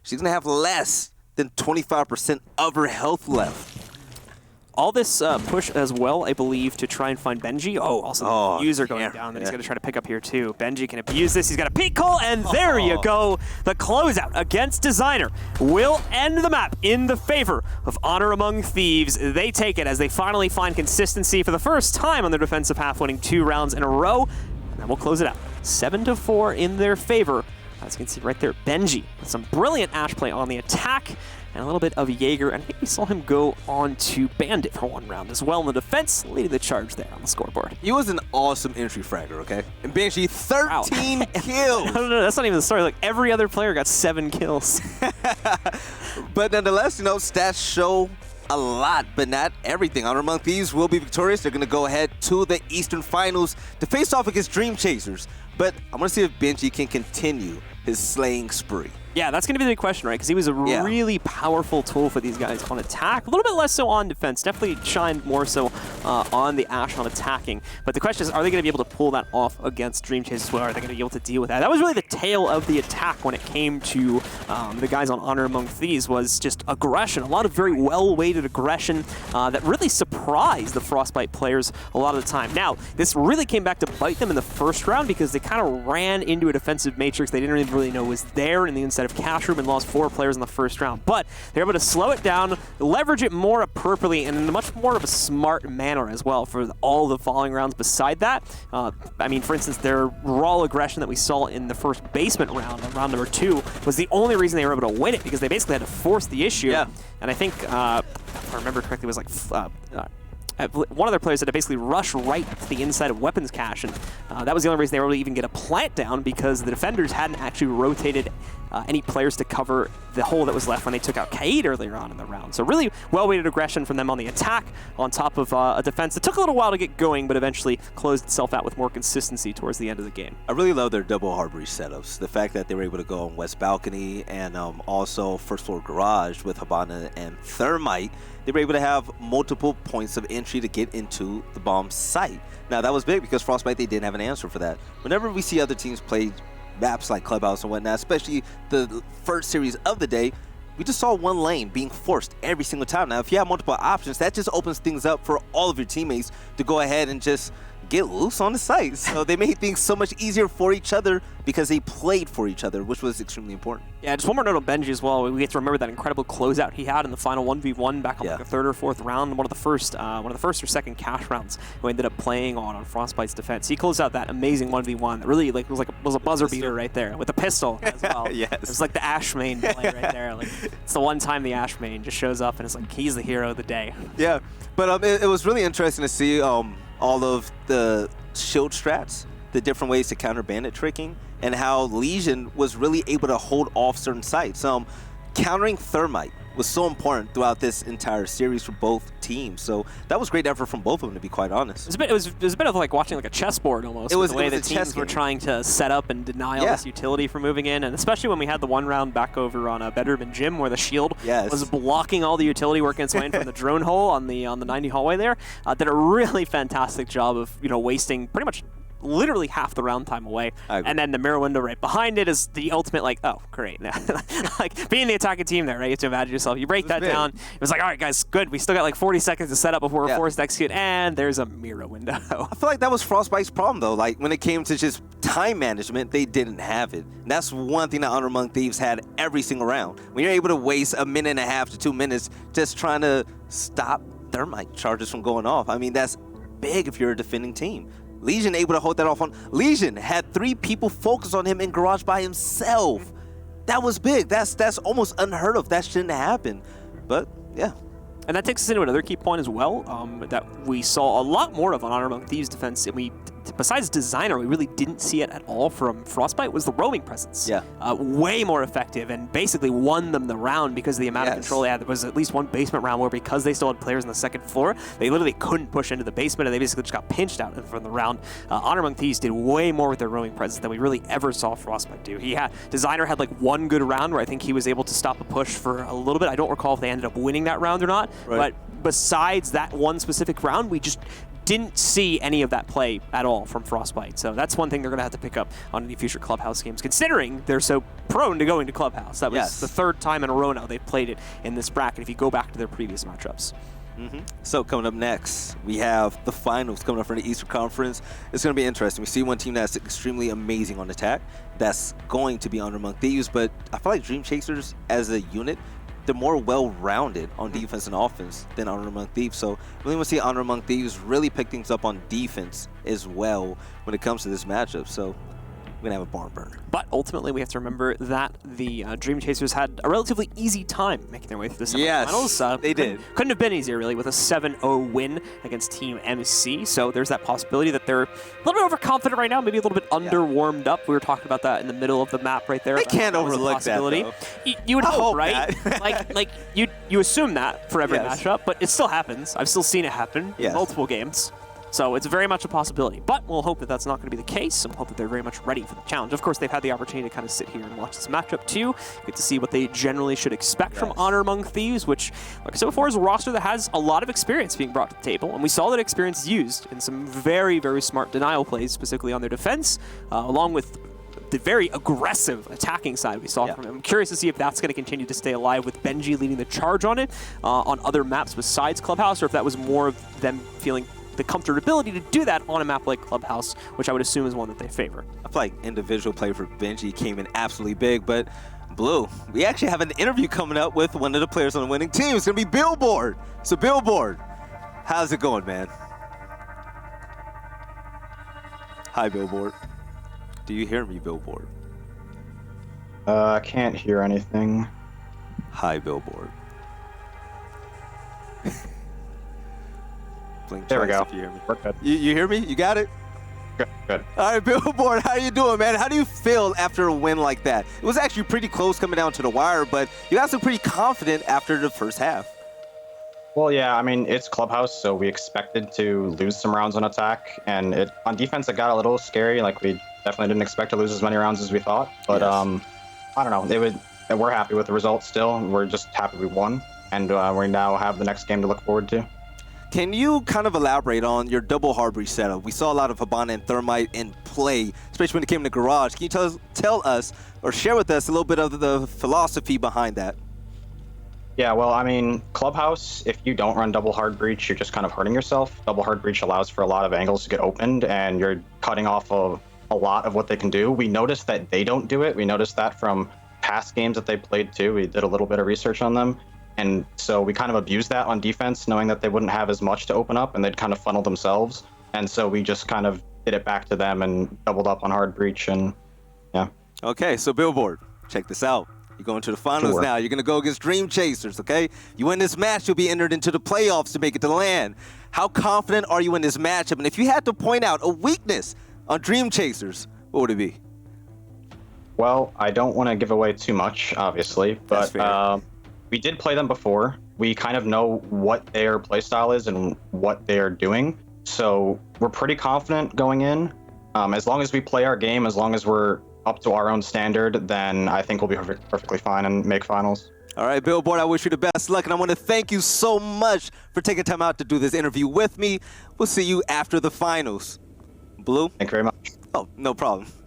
S1: she's going to have less than 25% of her health left.
S2: All this push as well, I believe, to try and find Benji. Oh, also the user going down that he's going to try to pick up here too. Benji can abuse this. He's got a peek call, and there you go. The closeout against Designer will end the map in the favor of Honor Among Thieves. They take it as they finally find consistency for the first time on their defensive half, winning 2 rounds in a row. And then we'll close it out. 7-4 in their favor. As you can see right there, Benji with some brilliant Ash play on the attack. And a little bit of Jaeger, and I think we saw him go on to Bandit for 1 round as well in the defense, leading the charge there on the scoreboard.
S1: He was an awesome entry fragger, okay? And Benji, 13 kills!
S2: No, that's not even the story. Like, every other player got 7 kills.
S1: But nonetheless, you know, stats show a lot, but not everything. Honor Among Thieves will be victorious. They're going to go ahead to the Eastern Finals to face off against Dream Chasers. But I want to see if Benji can continue his slaying spree.
S2: Yeah, that's going to be the big question, right? Because he was a really powerful tool for these guys on attack. A little bit less so on defense. Definitely shined more so on the Ashe on attacking. But the question is, are they going to be able to pull that off against Dream Chase as well? Are they going to be able to deal with that? That was really the tail of the attack when it came to the guys on Honor Among Thieves, was just aggression. A lot of very well-weighted aggression that really surprised the FrostByte players a lot of the time. Now, this really came back to bite them in the first round because they kind of ran into a defensive matrix they didn't really know was there in the inside of Cash Room and lost 4 players in the first round. But they're able to slow it down, leverage it more appropriately, and in a much more of a smart manner as well for all the following rounds beside that. I mean, for instance, their raw aggression that we saw in the first basement round, round number 2, was the only reason they were able to win it, because they basically had to force the issue.
S1: Yeah.
S2: And I think, if I remember correctly, it was like one of their players had to basically rush right to the inside of weapons cache, and that was the only reason they were able to even get a plant down, because the defenders hadn't actually rotated any players to cover the hole that was left when they took out Kaid earlier on in the round. So really well-weighted aggression from them on the attack, on top of a defense that took a little while to get going, but eventually closed itself out with more consistency towards the end of the game.
S1: I really love their double hard breach setups. The fact that they were able to go on West Balcony and also first floor garage with Habana and Thermite. They were able to have multiple points of entry to get into the bomb site. Now, that was big because FrostByte, they didn't have an answer for that. Whenever we see other teams play maps like Clubhouse and whatnot, especially the first series of the day, we just saw one lane being forced every single time. Now, if you have multiple options, that just opens things up for all of your teammates to go ahead and just get loose on the site. So they made things so much easier for each other because they played for each other, which was extremely important.
S2: Yeah, just one more note on Benji as well. We get to remember that incredible closeout he had in the final 1v1 back on like the 3rd or 4th round, one of the first or second cash rounds who ended up playing on FrostByte's defense. He closed out that amazing 1v1 that really was a buzzer beater right there with a pistol as well.
S1: Yes.
S2: It was like the Ash main play right there. Like, it's the one time the Ash main just shows up and it's like he's the hero of the day.
S1: Yeah, but it was really interesting to see all of the shield strats, the different ways to counter bandit tricking, and how Legion was really able to hold off certain sites. Countering Thermite was so important throughout this entire series for both teams. So that was great effort from both of them, to be quite honest.
S2: It was a bit of like watching like a chessboard almost.
S1: It was
S2: the way
S1: it was
S2: the teams were trying to set up and deny all this utility from moving in, and especially when we had the one round back over on a Bedroom and Gym where the shield was blocking all the utility working its way in from the drone hole on the 90 hallway there. Did a really fantastic job of wasting pretty much literally half the round time away. And then the mirror window right behind it is the ultimate, like, oh, great. Like, being the attacking team there, right? You have to imagine yourself. You break that down. It was like, all right, guys, good. We still got like 40 seconds to set up before we're forced to execute, and there's a mirror window.
S1: I feel like that was FrostByte's problem, though. Like, when it came to just time management, they didn't have it. And that's one thing that Honor Among Thieves had every single round. When you're able to waste a minute and a half to 2 minutes just trying to stop thermite charges from going off, I mean, that's big if you're a defending team. Legion able to hold that off on. Legion had 3 people focus on him in Garage by himself. That was big. That's almost unheard of. That shouldn't happen. But, yeah.
S2: And that takes us into another key point as well, that we saw a lot more of on Honor Among Thieves defense. And besides Designer, we really didn't see it at all from FrostByte, was the roaming presence.
S1: Yeah.
S2: Way more effective and basically won them the round because of the amount of control they had. There was at least one basement round where because they still had players on the second floor, they literally couldn't push into the basement and they basically just got pinched out from the round. Honor Among Thieves did way more with their roaming presence than we really ever saw FrostByte do. Designer had like one good round where I think he was able to stop a push for a little bit. I don't recall if they ended up winning that round or not, but besides that one specific round, we just didn't see any of that play at all from FrostByte. So that's one thing they're going to have to pick up on any future Clubhouse games, considering they're so prone to going to Clubhouse. That was the 3rd time in a row now they've played it in this bracket if you go back to their previous matchups.
S1: So coming up next, we have the finals coming up for the Eastern Conference. It's going to be interesting. We see one team that's extremely amazing on attack. That's going to be Honor Among Thieves, but I feel like Dream Chasers as a unit, they're more well-rounded on defense and offense than Honor Among Thieves. So really want to see Honor Among Thieves really pick things up on defense as well when it comes to this matchup. So we're going to have a barn burner.
S2: But ultimately, we have to remember that the Dream Chasers had a relatively easy time making their way through the semifinals.
S1: Yes, they did.
S2: Couldn't have been easier, really, with a 7-0 win against Team MC. So there's that possibility that they're a little bit overconfident right now, maybe a little bit under-warmed up. We were talking about that in the middle of the map right there.
S1: They can't overlook that, though.
S2: You would hope, right? like you assume that for every matchup, but it still happens. I've still seen it happen in multiple games. So it's very much a possibility, but we'll hope that that's not going to be the case, and we'll hope that they're very much ready for the challenge. Of course, they've had the opportunity to kind of sit here and watch this matchup too, get to see what they generally should expect from Honor Among Thieves, which, like I said before, is a roster that has a lot of experience being brought to the table, and we saw that experience used in some very, very smart denial plays, specifically on their defense, along with the very aggressive attacking side we saw from him. I'm curious to see if that's going to continue to stay alive with Benji leading the charge on it on other maps besides Clubhouse, or if that was more of them feeling the comfortability to do that on a map like Clubhouse, which I would assume is one that they favor.
S1: I feel like individual play for Benji came in absolutely big, but Blue, we actually have an interview coming up with one of the players on the winning team. It's going to be Billboard. So Billboard, how's it going, man? Hi, Billboard. Do you hear me, Billboard?
S4: I can't hear anything.
S1: Hi, Billboard.
S4: There we go.
S1: If you hear me.
S4: We're good.
S1: You hear me? You got it?
S4: Good.
S1: All right, Billboard, how you doing, man? How do you feel after a win like that? It was actually pretty close coming down to the wire, but you guys look pretty confident after the first half.
S4: Well, yeah, I mean, it's Clubhouse, so we expected to lose some rounds on attack, and on defense it got a little scary. Like, we definitely didn't expect to lose as many rounds as we thought, but I don't know. We're happy with the results still. We're just happy we won, and we now have the next game to look forward to.
S1: Can you kind of elaborate on your double hard breach setup? We saw a lot of Habana and Thermite in play, especially when it came to Garage. Can you tell us or share with us a little bit of the philosophy behind that?
S4: Yeah, well, I mean, Clubhouse, if you don't run double hard breach, you're just kind of hurting yourself. Double hard breach allows for a lot of angles to get opened, and you're cutting off of a lot of what they can do. We noticed that they don't do it. We noticed that from past games that they played too. We did a little bit of research on them. And so we kind of abused that on defense, knowing that they wouldn't have as much to open up and they'd kind of funnel themselves. And so we just kind of did it back to them and doubled up on hard breach, and yeah.
S1: Okay, so Billboard, check this out. You're going to the finals now. You're going to go against Dream Chasers, okay? You win this match, you'll be entered into the playoffs to make it to LAN. How confident are you in this matchup? And if you had to point out a weakness on Dream Chasers, what would it be?
S4: Well, I don't want to give away too much, obviously, but we did play them before. We kind of know what their playstyle is and what they're doing. So we're pretty confident going in. As long as we play our game, as long as we're up to our own standard, then I think we'll be perfectly fine and make finals.
S1: All right, Billboard, I wish you the best luck, and I want to thank you so much for taking time out to do this interview with me. We'll see you after the finals. Blue?
S4: Thank you very much.
S1: Oh, no problem.